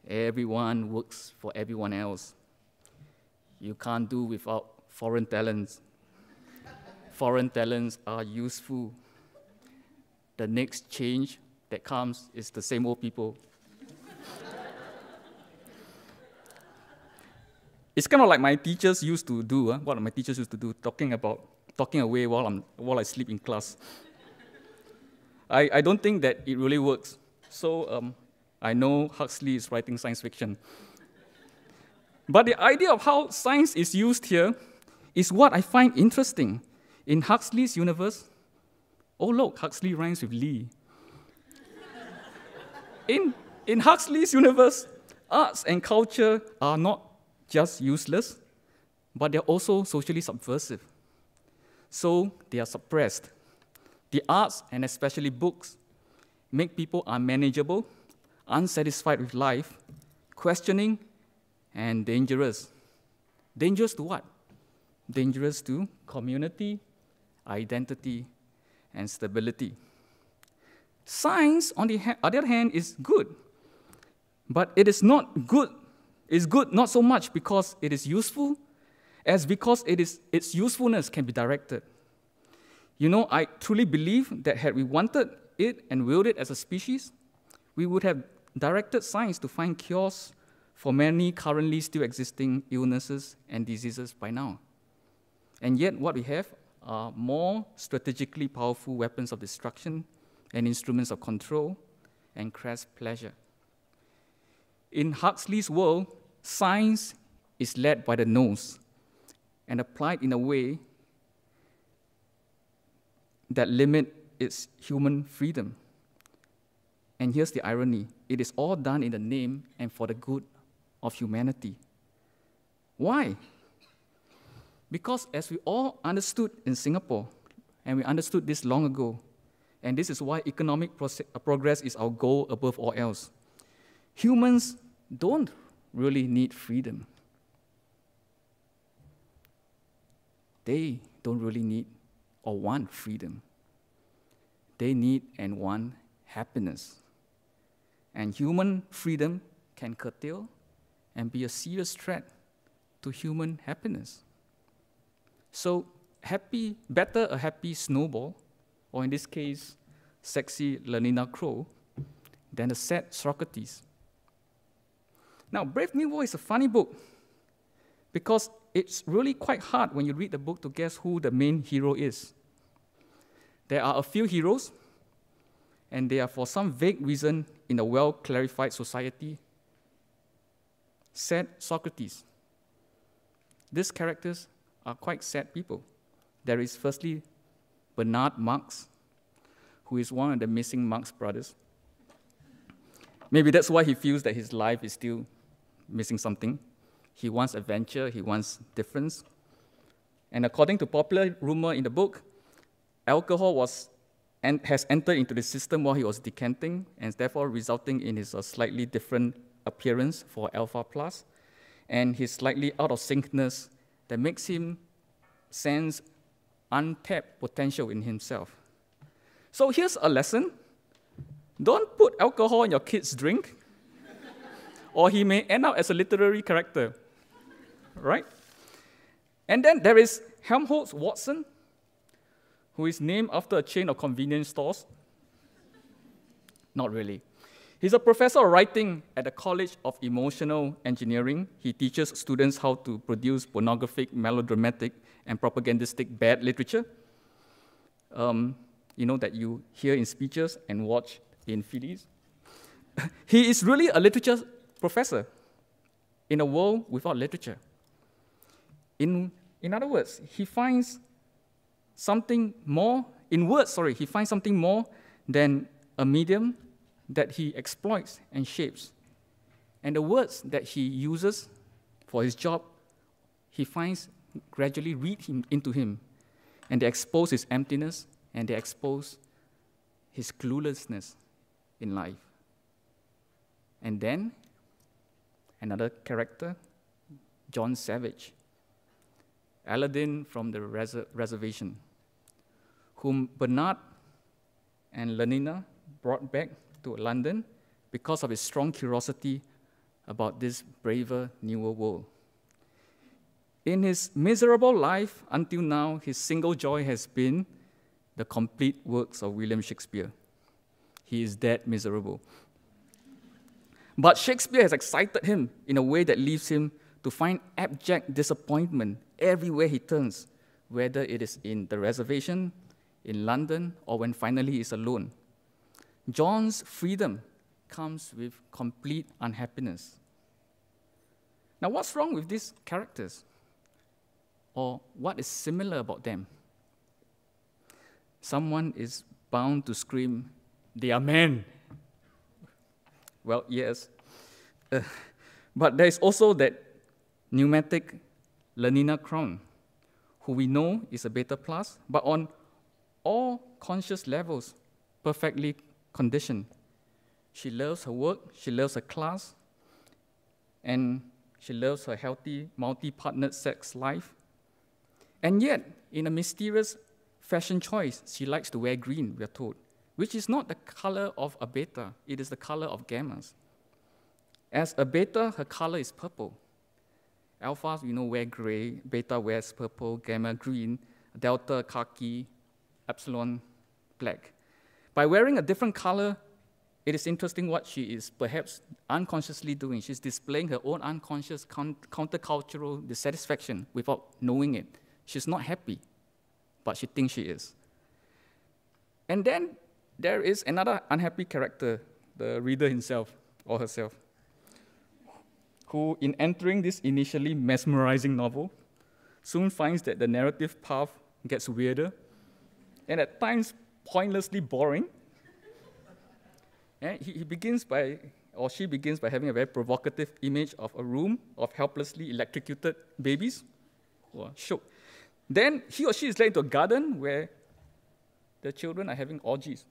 Everyone works for everyone else. You can't do without foreign talents. Foreign talents are useful. The next change that comes is the same old people. It's kind of like my teachers used to do, what my teachers used to do, talking away while I sleep in class. I don't think that it really works. So I know Huxley is writing science fiction. But the idea of how science is used here is what I find interesting. In Huxley's universe, oh look, Huxley rhymes with Lee. In Huxley's universe, arts and culture are not just useless, but they're also socially subversive. So they are suppressed. The arts, and especially books, make people unmanageable, unsatisfied with life, questioning, and dangerous. Dangerous to what? Dangerous to community, identity, and stability. Science, on the other hand, is good. But it is not good. It's good not so much because it is useful, as because its usefulness can be directed. You know, I truly believe that had we wanted it and willed it as a species, we would have directed science to find cures for many currently still existing illnesses and diseases by now. And yet what we have are more strategically powerful weapons of destruction and instruments of control and crass pleasure. In Huxley's world, science is led by the nose and applied in a way that limit its human freedom. And here's the irony. It is all done in the name and for the good of humanity. Why? Because as we all understood in Singapore, and we understood this long ago, and this is why economic progress is our goal above all else, humans don't really need freedom. They don't really need or want freedom. They need and want happiness. And human freedom can curtail and be a serious threat to human happiness. So better a happy snowball, or in this case, sexy Lenina Crow, than a sad Socrates. Now, Brave New World is a funny book because it's really quite hard when you read the book to guess who the main hero is. There are a few heroes, and they are for some vague reason in a well-clarified society. Sad Socrates. These characters are quite sad people. There is firstly Bernard Marx, who is one of the missing Marx brothers. Maybe that's why he feels that his life is still missing something. He wants adventure, he wants difference. And according to popular rumor in the book, alcohol has entered into the system while he was decanting, and therefore resulting in his slightly different appearance for Alpha Plus, and his slightly out of syncness that makes him sense untapped potential in himself. So here's a lesson. Don't put alcohol in your kid's drink, or he may end up as a literary character, right? And then there is Helmholtz Watson, who is named after a chain of convenience stores. Not really. He's a professor of writing at the College of Emotional Engineering. He teaches students how to produce pornographic, melodramatic, and propagandistic bad literature. That you hear in speeches and watch in films. He is really a literature professor in a world without literature. In other words, he finds something more, he finds something more than a medium that he exploits and shapes. And the words that he uses for his job, he finds gradually read into him, and they expose his emptiness, and they expose his cluelessness in life. And then, another character, John Savage, Aladdin from the reservation, whom Bernard and Lenina brought back to London because of his strong curiosity about this braver, newer world. In his miserable life until now, his single joy has been the complete works of William Shakespeare. He is that miserable. But Shakespeare has excited him in a way that leaves him to find abject disappointment everywhere he turns, whether it is in the reservation, in London, or when finally he is alone. John's freedom comes with complete unhappiness. Now, what's wrong with these characters? Or what is similar about them? Someone is bound to scream, "They are men." Well, yes. But there is also that pneumatic Lenina crown, who we know is a beta plus, but on all conscious levels, perfectly conditioned. She loves her work, she loves her class, and she loves her healthy, multi-partnered sex life. And yet, in a mysterious fashion choice, she likes to wear green, we are told, which is not the color of a beta, it is the color of gammas. As a beta, her color is purple. Alphas, wear gray, beta wears purple, gamma green, delta khaki, epsilon black. By wearing a different color, it is interesting what she is perhaps unconsciously doing. She's displaying her own unconscious countercultural dissatisfaction without knowing it. She's not happy, but she thinks she is. And then there is another unhappy character, the reader himself or herself, who, in entering this initially mesmerizing novel, soon finds that the narrative path gets weirder and at times pointlessly boring. And she begins by having a very provocative image of a room of helplessly electrocuted babies who are shook. Then he or she is led into a garden where the children are having orgies.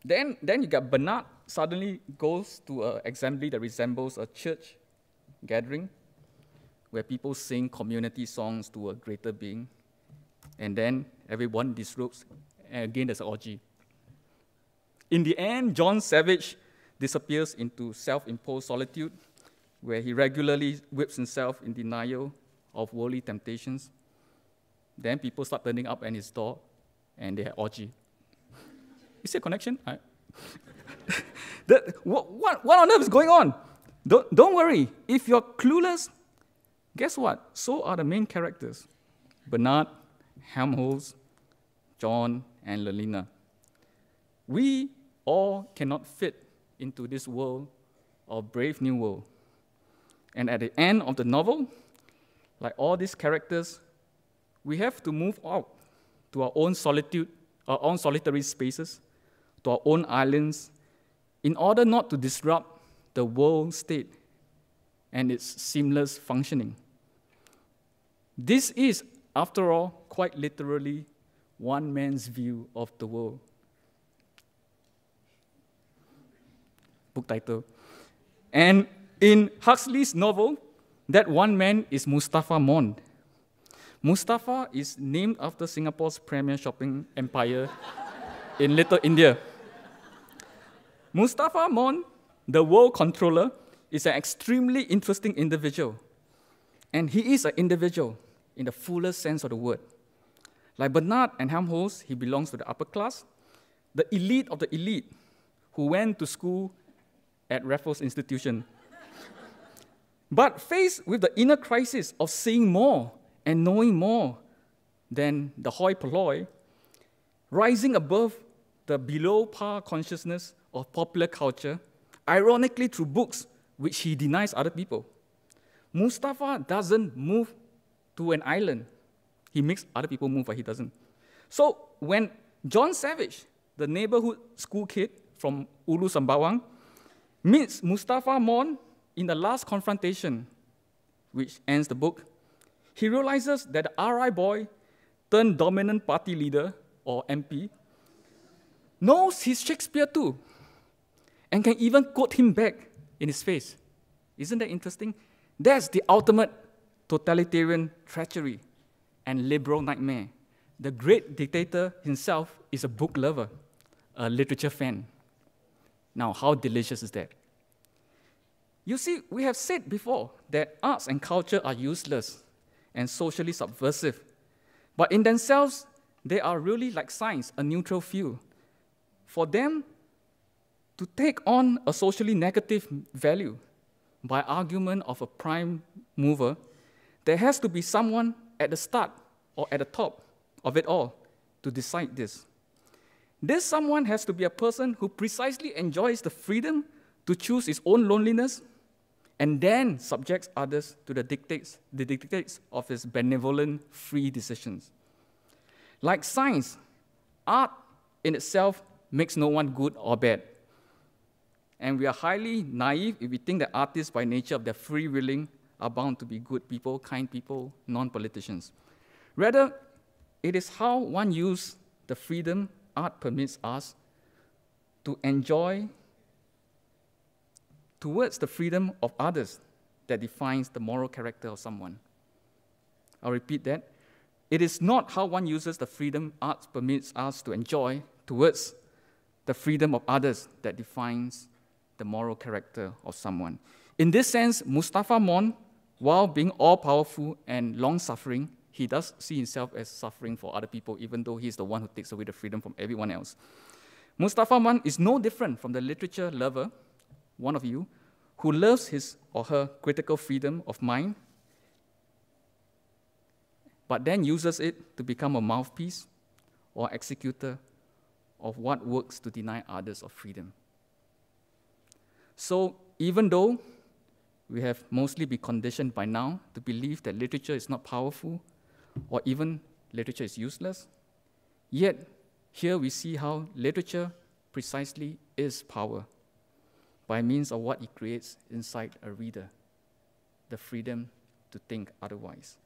Then you got Bernard suddenly goes to an assembly that resembles a church gathering where people sing community songs to a greater being. And then everyone disrobes, and again there's an orgy. In the end, John Savage disappears into self-imposed solitude, where he regularly whips himself in denial of worldly temptations. Then people start turning up at his door, and they have orgy. You see a connection? What on earth is going on? Don't worry. If you're clueless, guess what? So are the main characters. Bernard, Helmholtz, John, and Lelina. We all cannot fit into this world of Brave New World. And at the end of the novel, like all these characters, we have to move out to our own solitude, our own solitary spaces, to our own islands, in order not to disrupt the world state and its seamless functioning. This is, after all, quite literally one man's view of the world. Book title. And in Huxley's novel, that one man is Mustafa Mond. Mustafa is named after Singapore's premier shopping empire in Little India. Mustafa Mond, the world controller, is an extremely interesting individual. And he is an individual in the fullest sense of the word. Like Bernard and Helmholtz, he belongs to the upper class, the elite of the elite, who went to school at Raffles Institution. But faced with the inner crisis of seeing more and knowing more than the hoi polloi, rising above the below-par consciousness of popular culture, ironically through books which he denies other people, Mustafa doesn't move to an island. He makes other people move, but he doesn't. So when John Savage, the neighborhood school kid from Ulu Sembawang, meets Mustafa Mond in the last confrontation, which ends the book, he realizes that the RI boy turned dominant party leader, or MP, knows his Shakespeare too, and can even quote him back in his face. Isn't that interesting? That's the ultimate totalitarian treachery and liberal nightmare. The great dictator himself is a book lover, a literature fan. Now, how delicious is that? You see, we have said before that arts and culture are useless and socially subversive, but in themselves, they are really like science, a neutral field. For them to take on a socially negative value by argument of a prime mover, there has to be someone at the start or at the top of it all to decide this. This someone has to be a person who precisely enjoys the freedom to choose his own loneliness and then subjects others to the dictates of his benevolent, free decisions. Like science, art in itself makes no one good or bad. And we are highly naive if we think that artists, by nature of their free willing, are bound to be good people, kind people, non-politicians. Rather, it is how one uses the freedom art permits us to enjoy towards the freedom of others that defines the moral character of someone. I'll repeat that. It is not how one uses the freedom art permits us to enjoy towards the freedom of others that defines the moral character of someone. In this sense, Mustafa Mon, while being all-powerful and long-suffering, he does see himself as suffering for other people, even though he's the one who takes away the freedom from everyone else. Mustafa Mon is no different from the literature lover, one of you, who loves his or her critical freedom of mind, but then uses it to become a mouthpiece or executor of what works to deny others of freedom. So even though we have mostly been conditioned by now to believe that literature is not powerful or even literature is useless, yet here we see how literature precisely is power by means of what it creates inside a reader, the freedom to think otherwise.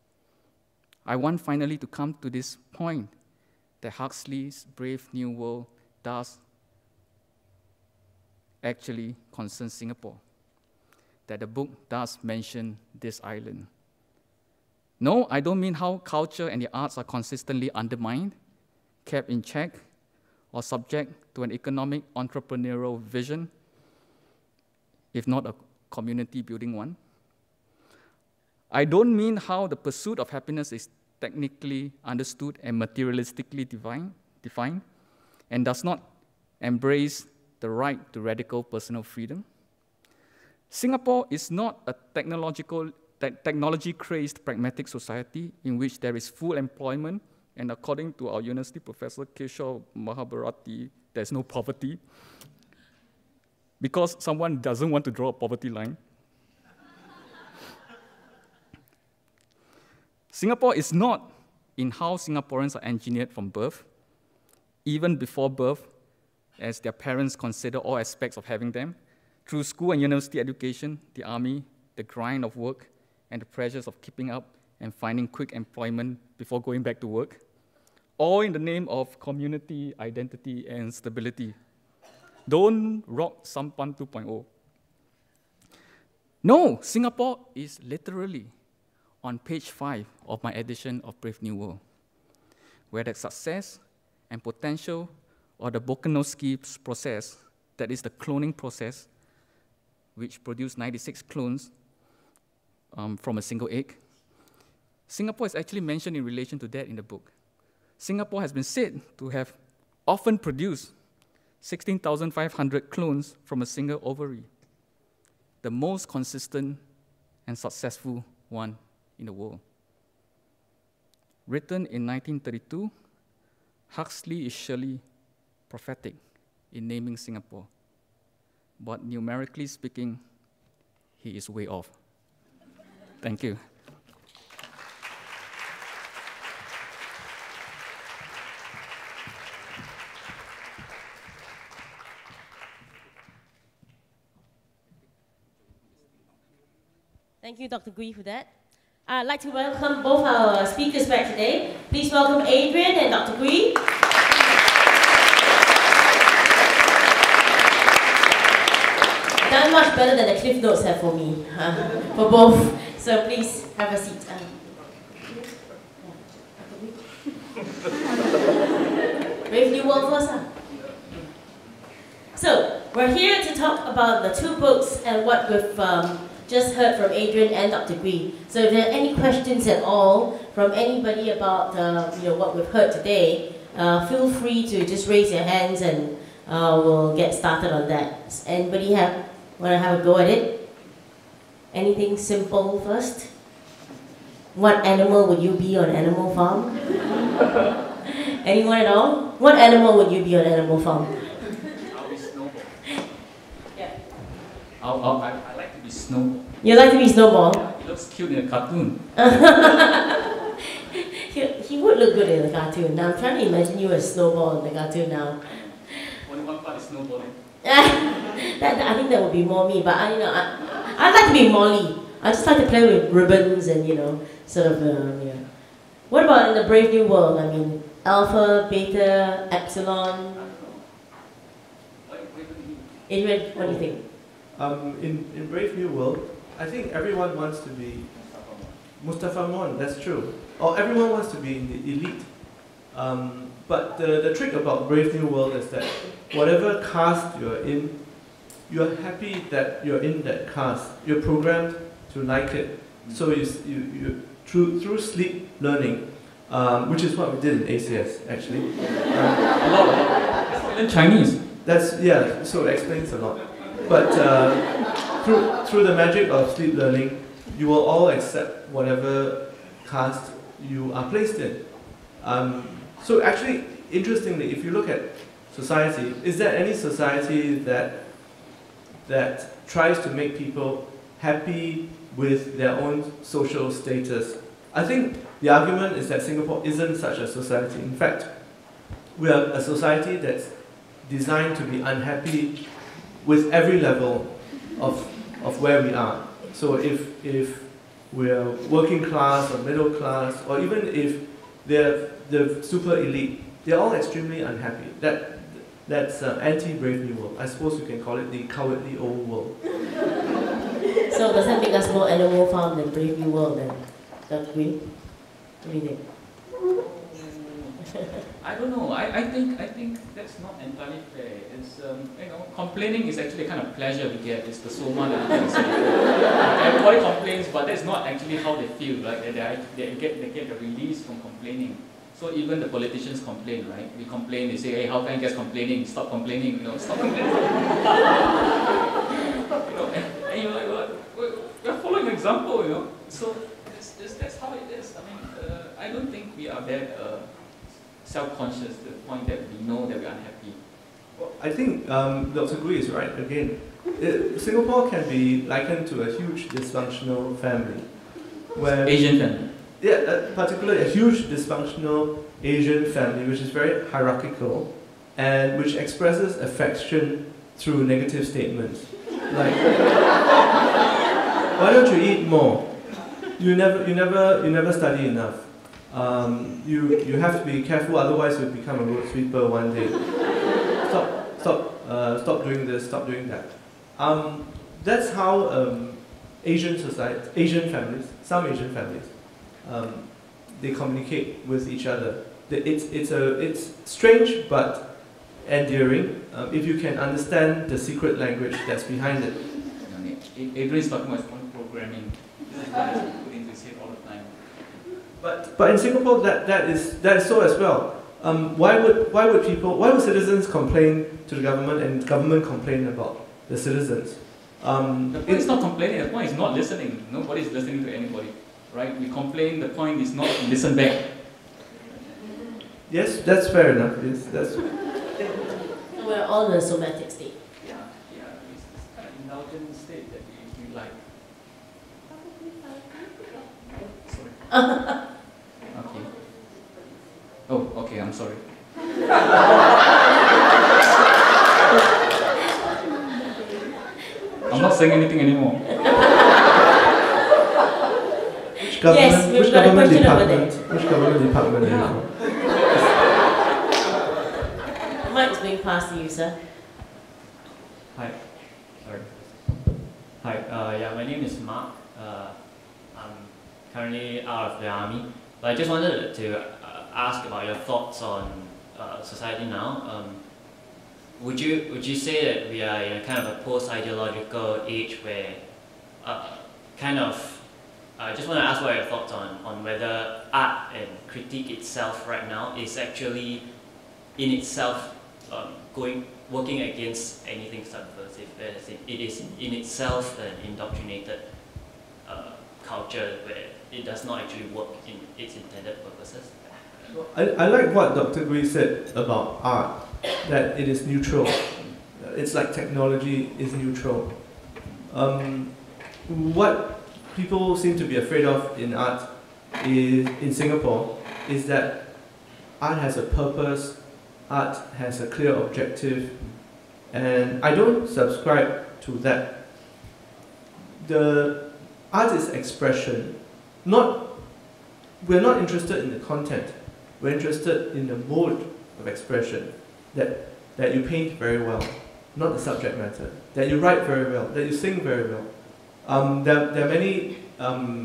I want finally to come to this point that Huxley's Brave New World does actually concern Singapore, that the book does mention this island. No, I don't mean how culture and the arts are consistently undermined, kept in check, or subject to an economic entrepreneurial vision, if not a community-building one. I don't mean how the pursuit of happiness is technically understood and materialistically defined, and does not embrace the right to radical personal freedom. Singapore is not a technology-crazed pragmatic society in which there is full employment, and according to our university professor Keshor Mahabharati, there's no poverty, because someone doesn't want to draw a poverty line. Singapore is not in how Singaporeans are engineered from birth, even before birth, as their parents consider all aspects of having them, through school and university education, the army, the grind of work, and the pressures of keeping up and finding quick employment before going back to work, all in the name of community, identity, and stability. Don't rock Sampan 2.0. No, Singapore is literally on page 5 of my edition of Brave New World, where the success and potential of the Bokanovsky's process, that is the cloning process, which produced 96 clones from a single egg. Singapore is actually mentioned in relation to that in the book. Singapore has been said to have often produced 16,500 clones from a single ovary, the most consistent and successful one in the world. Written in 1932, Huxley is surely prophetic in naming Singapore, but numerically speaking, he is way off. Thank you. Thank you, Dr. Gwee, for that. I'd like to welcome both our speakers back today. Please welcome Adrian and Dr. Gwee. Done much better than the Cliff Notes have for me, for both. So please have a seat. Brave New World first. So we're here to talk about the two books and what we've just heard from Adrian and Dr. Gwee. So if there are any questions at all from anybody about what we've heard today, feel free to just raise your hands and we'll get started on that. Does anybody want to have a go at it? Anything simple first? What animal would you be on Animal Farm? Anyone at all? What animal would you be on Animal Farm? I'll be Snowball. Yeah. I like to be Snowball. You like to be Snowball? Yeah, he looks cute in a cartoon. He would look good in the cartoon. Now I'm trying to imagine you as Snowball in the cartoon now. Only one part is snowballing. I think that would be more me, but I'd like to be Molly. I just like to play with ribbons and, sort of, yeah. What about in the Brave New World? I mean, Alpha, Beta, Epsilon? Adrian, what do you think? In Brave New World, I think everyone wants to be Mustafa Mon, that's true. Or everyone wants to be in the elite. But the trick about Brave New World is that whatever caste you're in, you're happy that you're in that caste. You're programmed to like it. So you through sleep learning, which is what we did in ACS actually. A lot. In Chinese. Yeah. So it explains a lot. But through the magic of sleep learning, you will all accept whatever caste you are placed in. So actually, interestingly, if you look at society, is there any society that tries to make people happy with their own social status? I think the argument is that Singapore isn't such a society. In fact, we are a society that's designed to be unhappy with every level of where we are. So if we're working class or middle class, or even if they're the super elite, they're all extremely unhappy. That's anti-Brave New World. I suppose you can call it the cowardly old world. So does that make us more Animal Farm than Brave New World then? That Gwee? What do you think? I don't know. I think that's not entirely fair. It's complaining is actually a kind of pleasure we get. It's the soma that we get in Singapore. Everybody complains, but that's not actually how they feel. Right? They get the release from complaining. So even the politicians complain, right? We complain. They say, "Hey, how can you guys complaining? Stop complaining. Stop complaining." And you're like, "What? We're following an example, So that's how it is. I mean, I don't think we are that self-conscious to the point that we know that we're unhappy. Well, I think Dr. Gwee is right again. Singapore can be likened to a huge dysfunctional family. Where Asian family. Yeah, particularly a huge dysfunctional Asian family, which is very hierarchical and which expresses affection through negative statements. Like, why don't you eat more? You never study enough. You have to be careful, otherwise you'll become a road sweeper one day. Stop doing this, stop doing that. That's how Asian families, some Asian families, they communicate with each other. It's strange but endearing if you can understand the secret language that's behind it. Adrian is talking about his own programming. This is what he's putting into his head all the time. But in Singapore, that is so as well. Why would citizens complain to the government and government complain about the citizens? The point is not complaining. The point is not listening. Nobody is listening to anybody, right? We complain. The point is not to listen back. Yes, that's fair enough. Yes, that's. We're all in a somatic state. Yeah. It's this kind of indulgent state that we like. Sorry. Okay. Oh, okay. I'm sorry. I'm not saying anything anymore. Which government? Yes, which government department? Which government department? Yeah. The mic is being passed to you, sir. Hi. Sorry. Hi. Yeah, my name is Mark. I'm currently out of the army, but I just wanted to ask about your thoughts on society now. Would you say that we are in a kind of a post-ideological age where I just want to ask what your thoughts on whether art and critique itself right now is actually in itself working against anything subversive, as it is in itself an indoctrinated culture where it does not actually work in its intended purposes. I like what Dr. Gwee said about art, that it is neutral. It's like technology is neutral. What people seem to be afraid of in art in Singapore is that art has a purpose, art has a clear objective, and I don't subscribe to that. The art is expression. We're not interested in the content. We're interested in the mode of expression, that you paint very well, not the subject matter, that you write very well, that you sing very well. There are many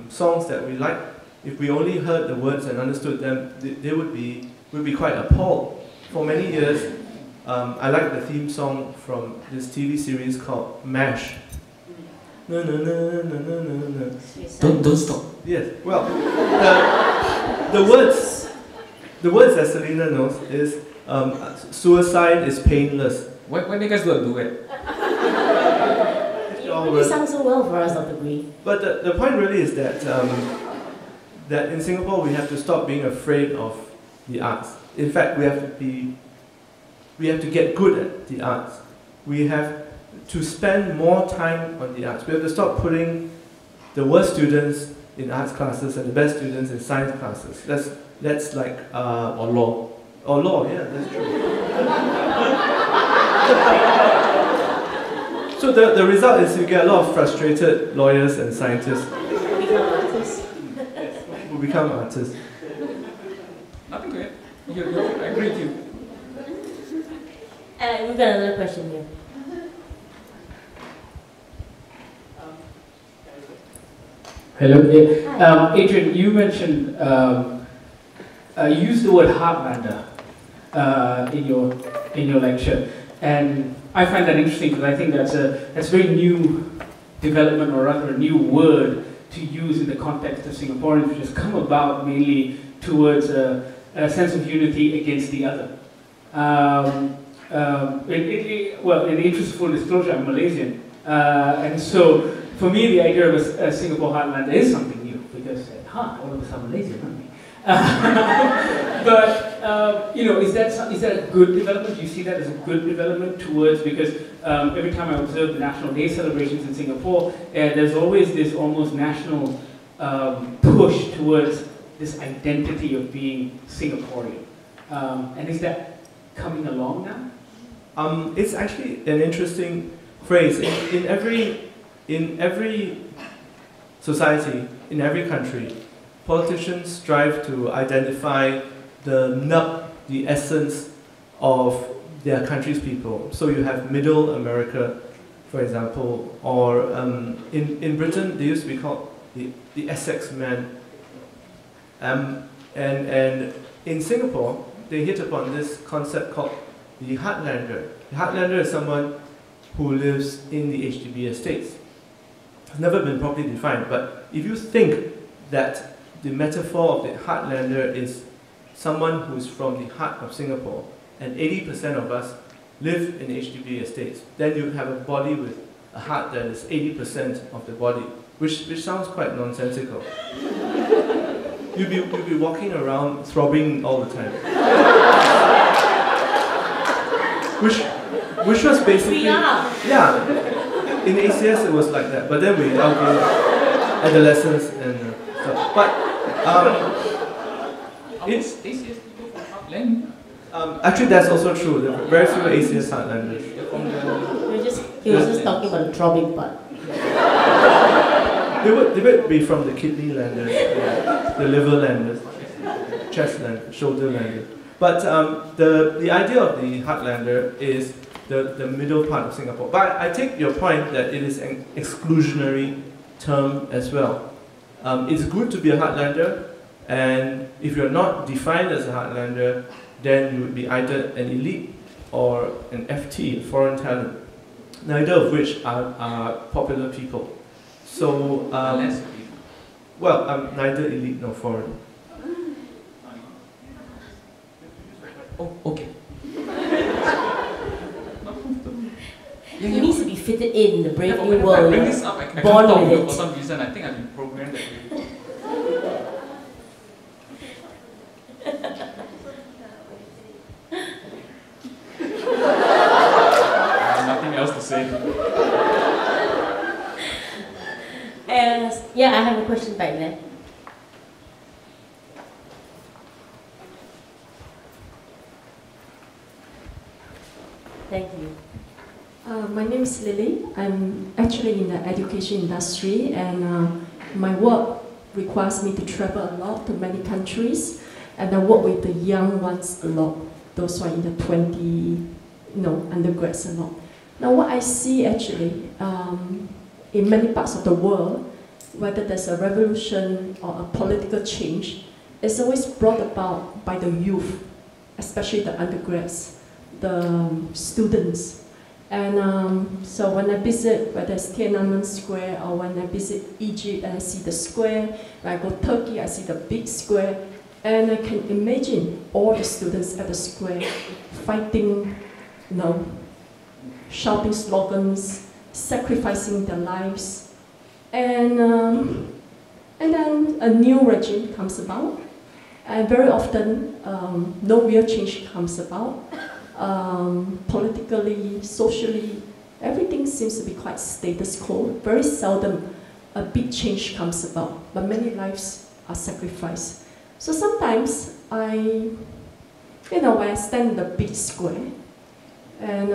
songs that we like. If we only heard the words and understood them, we'd be quite appalled. For many years, I liked the theme song from this TV series called MASH. No, no, no, no, no, no, no. Don't stop. Yes. Well, the words that Selena knows is suicide is painless. Why do you guys do a duet? You sung so well for us, Dr. Gwee. But the point really is that that in Singapore we have to stop being afraid of the arts. In fact, we have to get good at the arts. We have to spend more time on the arts. We have to stop putting the worst students in arts classes and the best students in science classes. That's like Or law. or law. Yeah, that's true. So the result is you get a lot of frustrated lawyers and scientists who become artists. Nothing to it. I agree with you. We've got another question here. Hello. Adrian, you mentioned, you used the word heartlander in your lecture, and I find that interesting because I think that's a very new development, or rather a new word to use in the context of Singaporeans, which has come about mainly towards a sense of unity against the other. Well, in the interest of full disclosure, I'm Malaysian, and so for me, the idea of a Singapore heartland is something new because, all of us are Malaysian, aren't we? But is that a good development? Do you see that as a good development towards, because every time I observe the National Day celebrations in Singapore, there's always this almost national push towards this identity of being Singaporean. And is that coming along now? It's actually an interesting phrase. In every society, in every country, politicians strive to identify the nub, the essence of their country's people. So you have Middle America, for example, or in Britain they used to be called the Essex man. And in Singapore, they hit upon this concept called the heartlander. The heartlander is someone who lives in the HDB estates. It's never been properly defined, but if you think that the metaphor of the heartlander is someone who is from the heart of Singapore, and 80% of us live in HDB estates, then you have a body with a heart that is 80% of the body, which sounds quite nonsensical. You'd be walking around throbbing all the time. Which was basically... Yeah. In ACS it was like that, but then we outgrew adolescence and stuff. But ACS people from Heartland? actually that's also true. There are very few ACS heartlanders. He was just talking about the throbbing part. They would be from the kidney landers, the liver landers, chest landers, shoulder landers. But the idea of the heartlander is the middle part of Singapore. But I take your point that it is an exclusionary term as well. It's good to be a heartlander, and if you're not defined as a heartlander, then you would be either an elite or an FT, foreign talent, neither of which are popular people. So, well, I'm neither elite nor foreign. Oh, okay. He needs to be fitted in the brave new Whenever world. I bring this up, I can't Born talk with it. for some reason. I think I've been programmed that way. else to say. Yeah, I have a question back there. Thank you. My name is Lily. I'm actually in the education industry, and my work requires me to travel a lot to many countries, and I work with the young ones a lot, those who are in the 20, undergrads a lot. Now what I see actually, in many parts of the world, whether there's a revolution or a political change, it's always brought about by the youth, especially the undergrads, the students. And so when I visit, whether it's Tahrir Square, or when I visit Egypt and I see the square, when I go to Turkey, I see the big square, and I can imagine all the students at the square fighting, shouting slogans, sacrificing their lives, and then a new regime comes about, and very often no real change comes about. Politically, socially, everything seems to be quite status quo. Very seldom a big change comes about, but many lives are sacrificed. So sometimes when I stand in the big square, and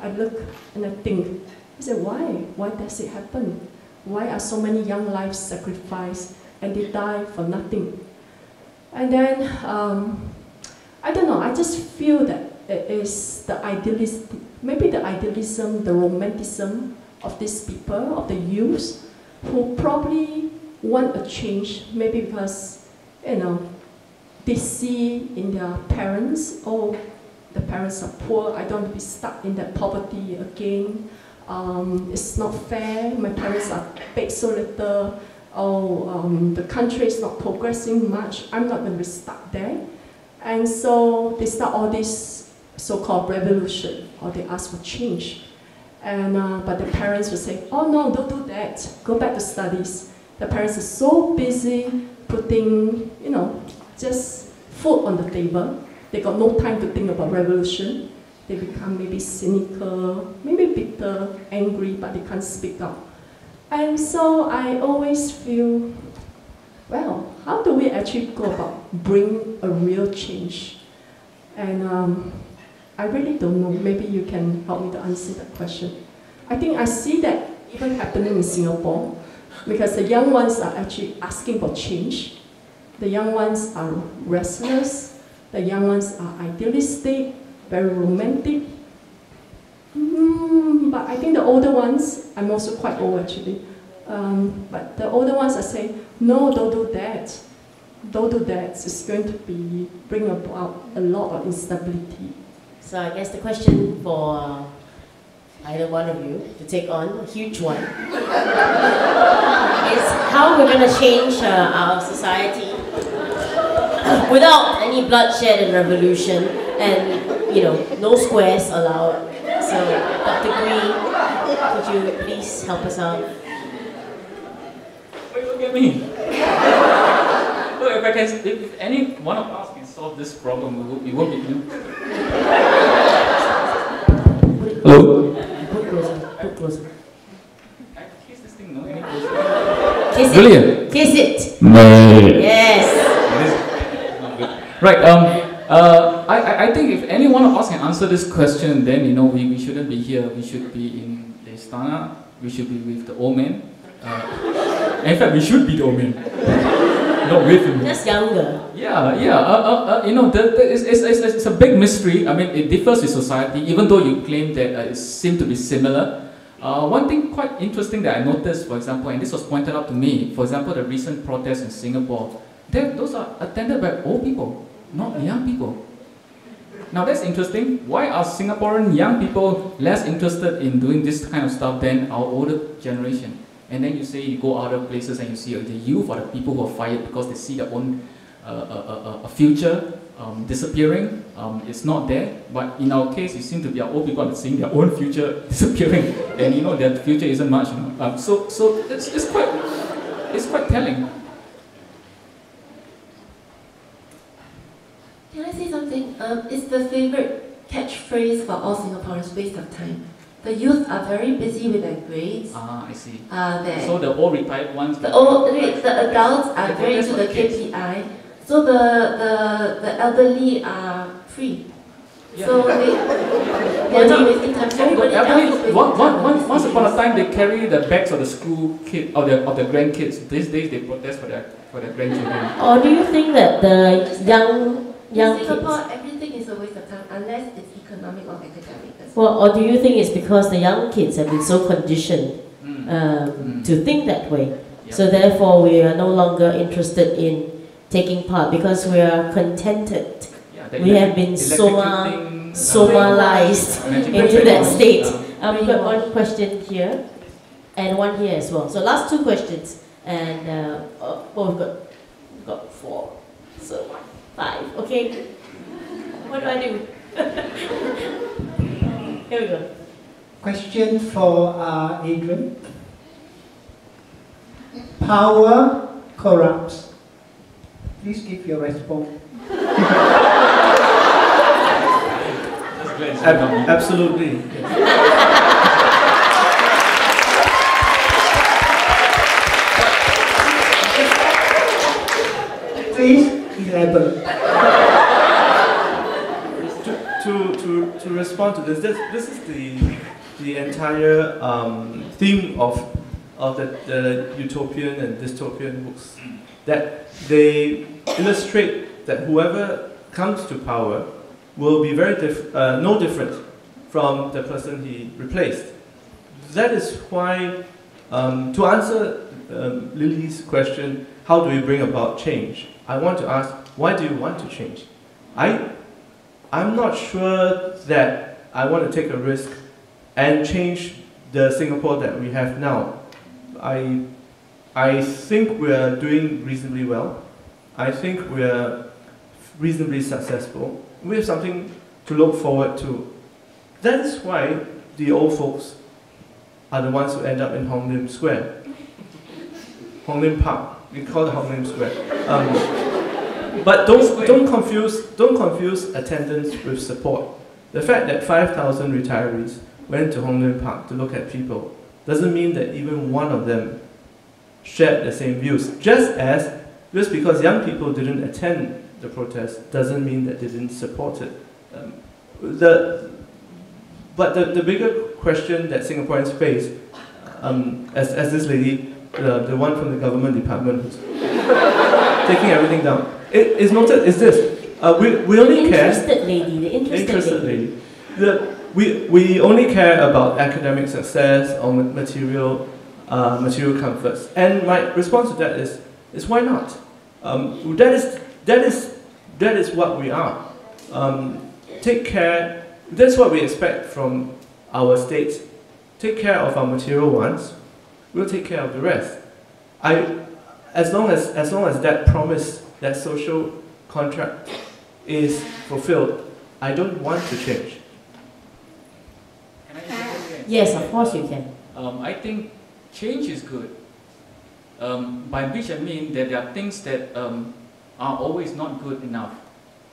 I look and I think, I say, why? Why does it happen? Why are so many young lives sacrificed and they die for nothing? And then, I don't know, I just feel that it is the idealism, maybe the idealism, the romanticism of these people, of the youth, who probably want a change, maybe because, they see in their parents, oh, the parents are poor, I don't want to be stuck in that poverty again. It's not fair, my parents are paid so little, the country is not progressing much, I'm not going to be stuck there. And so they start all this so-called revolution, or they ask for change. And, but the parents will say, oh no, don't do that, go back to studies. The parents are so busy putting, just food on the table. They got no time to think about revolution. They become maybe cynical, maybe bitter, angry, but they can't speak up. And so I always feel, well, how do we actually go about bring a real change? And I really don't know. Maybe you can help me to answer that question. I think I see that even happening in Singapore, because the young ones are actually asking for change. The young ones are restless. The young ones are idealistic, very romantic. But I think the older ones, I'm also quite old actually, but the older ones are saying, no, don't do that. Don't do that. It's going to bring about a lot of instability. So I guess the question for either one of you to take on, a huge one, is how we're going to change our society without any bloodshed and revolution, and no squares allowed. So Dr. Gwee, could you please help us out? Wait, look at me. Look, if any one of us can solve this problem, it won't be you. Hello? Put closer. I kiss this thing, no? Any closer? Kiss it. Brilliant. Kiss it. Yes. Yes. Not good. Right. I think if any one of us can answer this question, then we shouldn't be here. We should be in the Istana. We should be with the old man. In fact, we should be the old man. Not with him. Just younger. Yeah. It's a big mystery. I mean, it differs with society, even though you claim that it seems to be similar. One thing quite interesting that I noticed, for example, and this was pointed out to me, for example, the recent protests in Singapore, those are attended by old people, not young people. Now that's interesting. Why are Singaporean young people less interested in doing this kind of stuff than our older generation? And then you say you go other places and you see the youth are the people who are fired because they see their own future disappearing. It's not there. But in our case, it seems to be our old people are seeing their own future disappearing, and their future isn't much. So it's quite telling. Can I say something? It's the favorite catchphrase for all Singaporeans, waste of time. the youth are very busy with their grades. Ah, I see. So the old retired ones. The adults are very into the KPI. So the elderly are free. Yeah. So they're not wasting time. Everybody else is wasting time. Once upon a time, they carry the bags of the school kid of the grandkids. These days, they protest for their grandchildren. Or do you think that the young In Singapore, kids? everything is a waste of time unless it's economic or academic. Well, or do you think it's because the young kids have been so conditioned to think that way? Yep. So therefore, we are no longer interested in taking part because we are contented. We have been somalized into that state. We've got one question here and one here as well. So last two questions, and we've got 4, so 5. Okay, what do I do? Here we go. Question for Adrian. Power corrupts. Please give your response. Absolutely. Please elaborate. To respond to this is the entire theme of the utopian and dystopian books, that they illustrate that whoever comes to power will be no different from the person he replaced. That is why, to answer Lily's question, how do we bring about change? I want to ask, why do you want to change? I'm not sure that I want to take a risk and change the Singapore that we have now. I think we're doing reasonably well. I think we're reasonably successful. We have something to look forward to. That is why the old folks are the ones who end up in Hong Lim Square. Hong Lim Park. We call it Hong Lim Square. But don't confuse attendance with support. The fact that 5,000 retirees went to Hong Lim Park to look at people doesn't mean that even one of them shared the same views. Just because young people didn't attend the protest doesn't mean that they didn't support it. But the bigger question that Singaporeans face, as this lady, the one from the government department who's taking everything down, is noted is this. We only care... The interested lady. We only care about academic success or material comforts. And my response to that is why not? That is what we are. Take care. That's what we expect from our state. Take care of our material wants. We'll take care of the rest. As long as that promise, that social contract is fulfilled, I don't want to change. Can I interject here? Yes, of course you can. I think change is good. By which I mean that there are things that are always not good enough,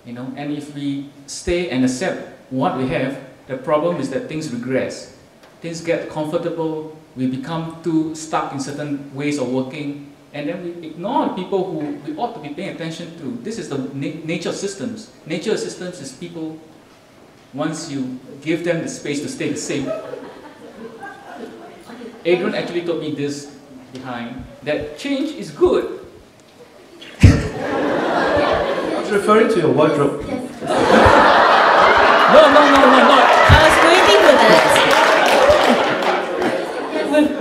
And if we stay and accept what we have, the problem is that things regress. Things get comfortable. We become too stuck in certain ways of working, and then we ignore the people who we ought to be paying attention to. This is the nature of systems. Nature of systems is people. Once you give them the space to stay the same. Adrian actually told me this behind, that change is good. I was referring to your wardrobe. No. I was waiting for that.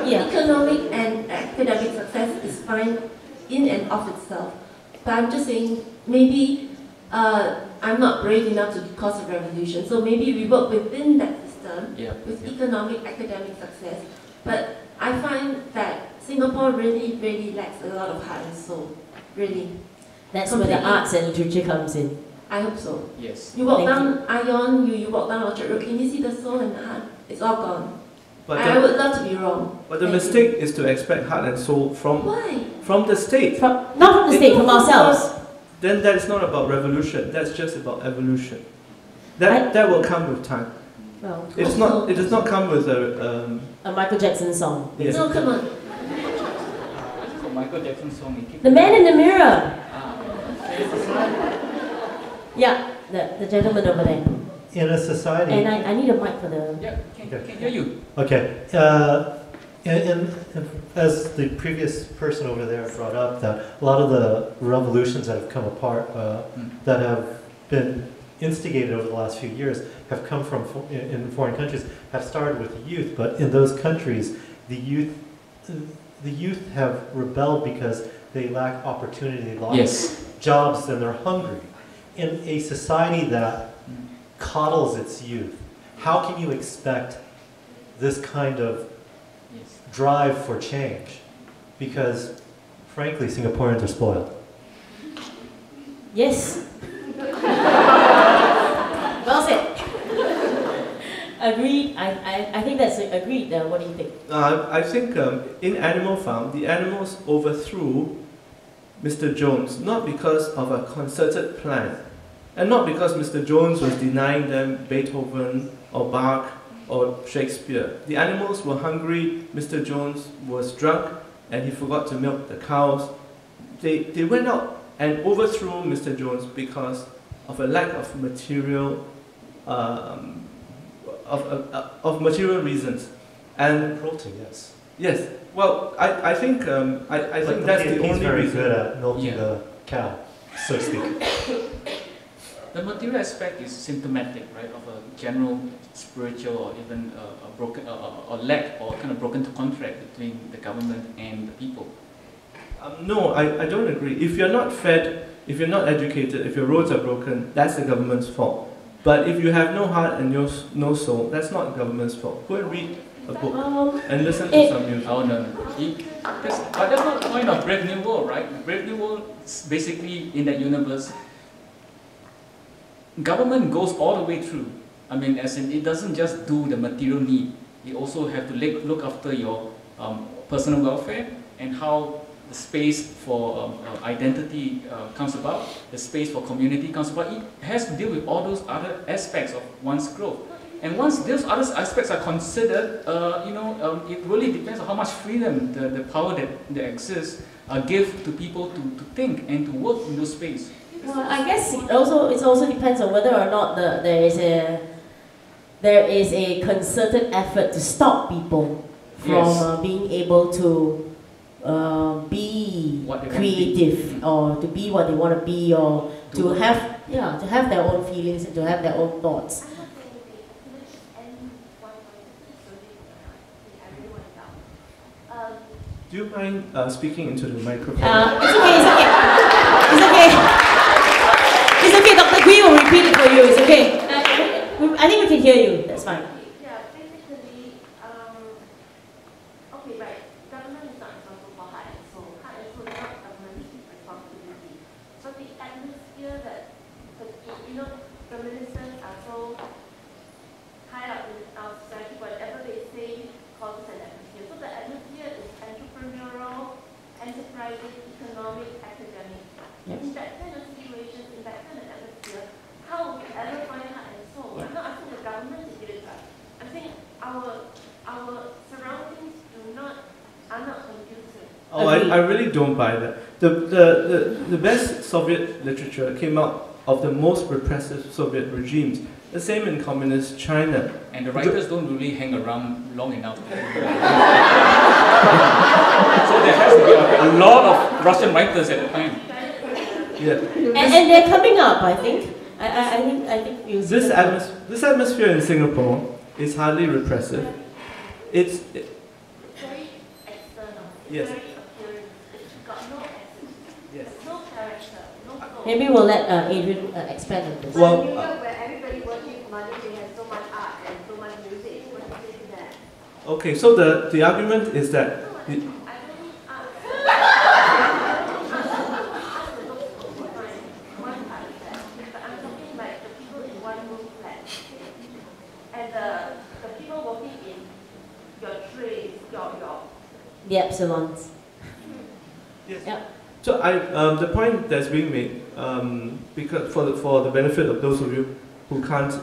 Economic and academic success is fine in and of itself. But I'm just saying, maybe I'm not brave enough to cause a revolution. So maybe we work within that system with economic, academic success. But I find that Singapore really, really lacks a lot of heart and soul. Really. That's where the arts and literature comes in. I hope so. Yes. You walk down Ion, you walk down Orchard Road, can you see the soul and the heart? It's all gone. But I would love to be wrong. But the mistake is to expect heart and soul from the state. Not from the state, from ourselves. Then that is not about revolution. That's just about evolution. That will come with time. Well, It does not come with a Michael Jackson song. yes. No, come on. This is a Michael Jackson song. The Man in the Mirror. Yeah, the gentleman over there. In a society. And I need a mic for the. Yeah, can hear you. Okay. As the previous person over there brought up, that a lot of the revolutions that have come apart, that have been instigated over the last few years, have come from in foreign countries, have started with the youth. But in those countries, the youth have rebelled because they lack opportunity, they lack jobs, and they're hungry. In a society that coddles its youth, how can you expect this kind of drive for change? Because, frankly, Singaporeans are spoiled. Yes. Well said. Agreed. I think that's agreed. What do you think? I think in Animal Farm, the animals overthrew Mr. Jones, not because of a concerted plan, and not because Mr. Jones was denying them Beethoven or Bach or Shakespeare. The animals were hungry, Mr. Jones was drunk, and he forgot to milk the cows. They went out and overthrew Mr. Jones because of a lack of material, of material reasons. And cruelty, yes. Yes. Well, I think I think that's the only very reason. good at milking the cow, so to speak. The material aspect is symptomatic, right, of a general spiritual or even a broken or lack or kind of broken contract between the government and the people. No, I don't agree. If you're not fed, if you're not educated, if your roads are broken, that's the government's fault. But if you have no heart and no soul, that's not the government's fault. Go and read a book and listen to some music. Oh no, but that's not the point of Brave New World, right? Brave New World is basically in that universe. Government goes all the way through. I mean, as in, it doesn't just do the material need. You also have to look after your personal welfare and how the space for identity comes about, the space for community comes about. It has to deal with all those other aspects of one's growth. And once those other aspects are considered, it really depends on how much freedom, the power that exists, give to people to think and to work in those spaces. Well, I guess it also depends on whether or not there is a concerted effort to stop people from being able to be creative or to be what they want to be, or to have their own feelings and to have their own thoughts. Do you mind speaking into the microphone? It's okay. It's okay, Dr. Gwee will repeat it for you, it's okay. I think we can hear you, that's fine. Yeah, basically, okay, right, government is not responsible for heart and soul. Heart and soul is not government's responsibility. But the atmosphere that, the ministers are so high up in our society, whatever they say causes an atmosphere. So the atmosphere is entrepreneurial, enterprising, economic, academic. Yes. In that kind of situation, in that kind of atmosphere, how will we ever find heart and soul? I'm not asking the government to give it to us. I'm saying our surroundings are not conducive. Oh, I really don't buy that. The best Soviet literature came out of the most repressive Soviet regimes. The same in communist China. And the writers don't really hang around long enough. So there has to be a lot of Russian writers at the time. Yeah. And they're coming up, I think. I think you see This atmosphere in Singapore is hardly repressive. It's very external. It's yes. very appearance. It's got no essence. Yes. No character. No soul. Maybe we'll let Adrian expand on this. Well, New York, where everybody working for money, they have so much art and so much music. What do you say to that? okay. So the argument is that I don't need art. One part of that. But I'm talking like the people in one room flat. And the people working in your trades, The epsilons. yes. Yeah. So the point that's being made, because for the benefit of those of you who can't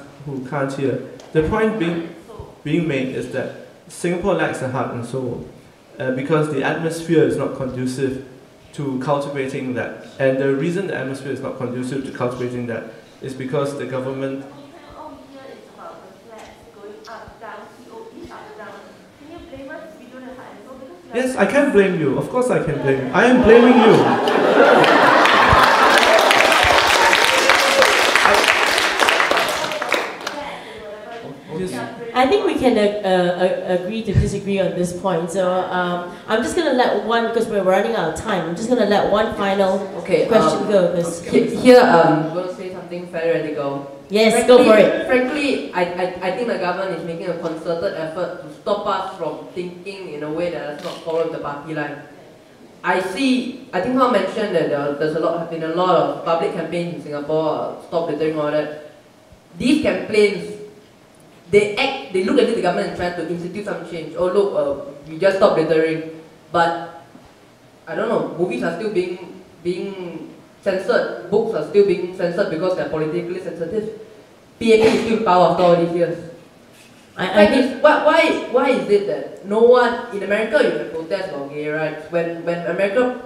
hear, The point being made is that Singapore lacks a heart and soul because the atmosphere is not conducive to cultivating that. And the reason the atmosphere is not conducive to cultivating that is because the government. Yes, I can blame you. Of course I can blame you. I am blaming you. I think we can agree to disagree on this point. So I'm just going to let one, because we're running out of time, I'm just going to let one final question go. Here, I'm going to say something very radical. Yes, go for it. Frankly, I think the government is making a concerted effort to stop us from thinking in a way that does not follow the party line. I think Hao mentioned that there's been a lot of public campaigns in Singapore, stop littering, all that. These campaigns, they look at the government and try to institute some change. Oh look, we just stop littering. But, I don't know, movies are still being censored, books are still being censored because they're politically sensitive. PAP is still in power after all these years. Why is it that no one, in America you can protest about gay rights. When America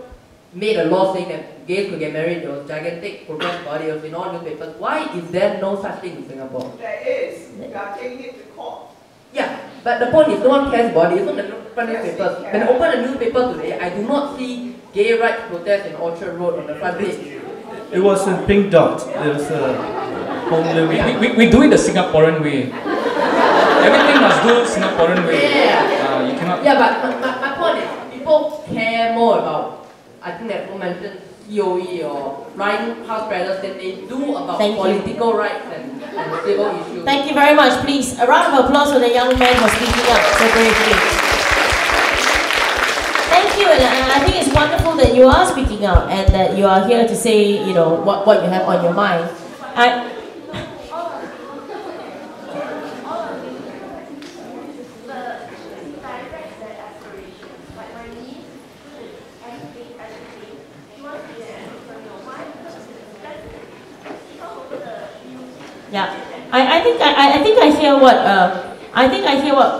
made a law saying that gays could get married, there was gigantic protest about it, it was in all newspapers. Why is there no such thing in Singapore? There is. You are taking it to court. Yeah, but the point is no one cares about it. It's not the front newspapers. When I open a newspaper today, I do not see gay rights protest in Orchard Road on the front page. It was a Pink Dot. It was a home living. We do it the Singaporean way. Everything must do Singaporean way. Yeah. You cannot. Yeah, but my point is, people care more about, I think that you mentioned COE or flying house brothers than they do about political rights and civil issues. Thank you very much. Please, a round of applause for the young man for speaking up so bravely. Thank you, and I think it's wonderful that you are speaking out and that you are here to say, you know, what you have on your mind. Yeah, I think I hear what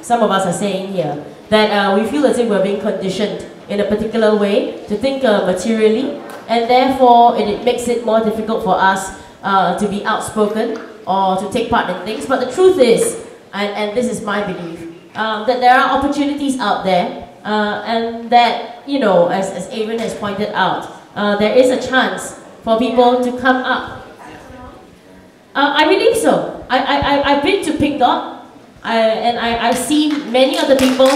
some of us are saying here. That we feel as if we're being conditioned in a particular way to think materially, and therefore it makes it more difficult for us to be outspoken or to take part in things. But the truth is, and this is my belief, that there are opportunities out there, and that, you know, as Adrian has pointed out, there is a chance for people to come up. I believe so. I've been to Pink Dot, and I've seen many of the people.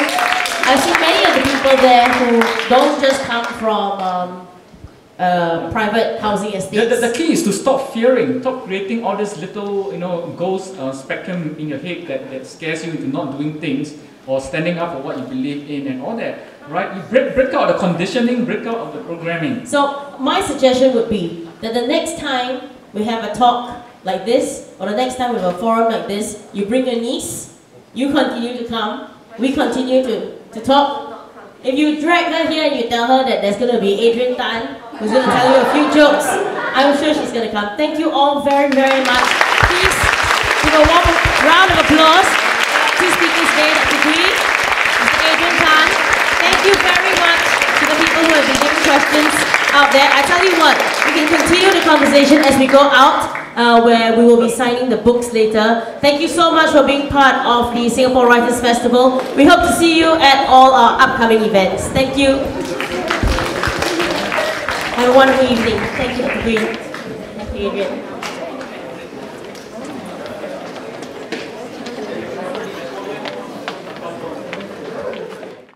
I've seen many of the people there who don't just come from private housing estates. The key is to stop fearing, stop creating all this little, ghost spectrum in your head that scares you into not doing things or standing up for what you believe in and all that. Right? You break out the conditioning, break out of the programming. So my suggestion would be that the next time we have a talk like this, or the next time we have a forum like this, you bring your niece, you continue to come, we continue to talk. If you drag her here and you tell her that there's going to be Adrian Tan, who's going to tell you a few jokes, I'm sure she's going to come. Thank you all very, very much. Please give a warm round of applause. Two speakers today, Dr. Gwee, Mr. Adrian Tan. Thank you very much to the people who have been giving questions out there. I tell you what, we can continue the conversation as we go out, where we will be signing the books later. Thank you so much for being part of the Singapore Writers Festival. We hope to see you at all our upcoming events. Thank you. Have a wonderful evening. Thank you, Dr. Gwee. Thank you, Adrian.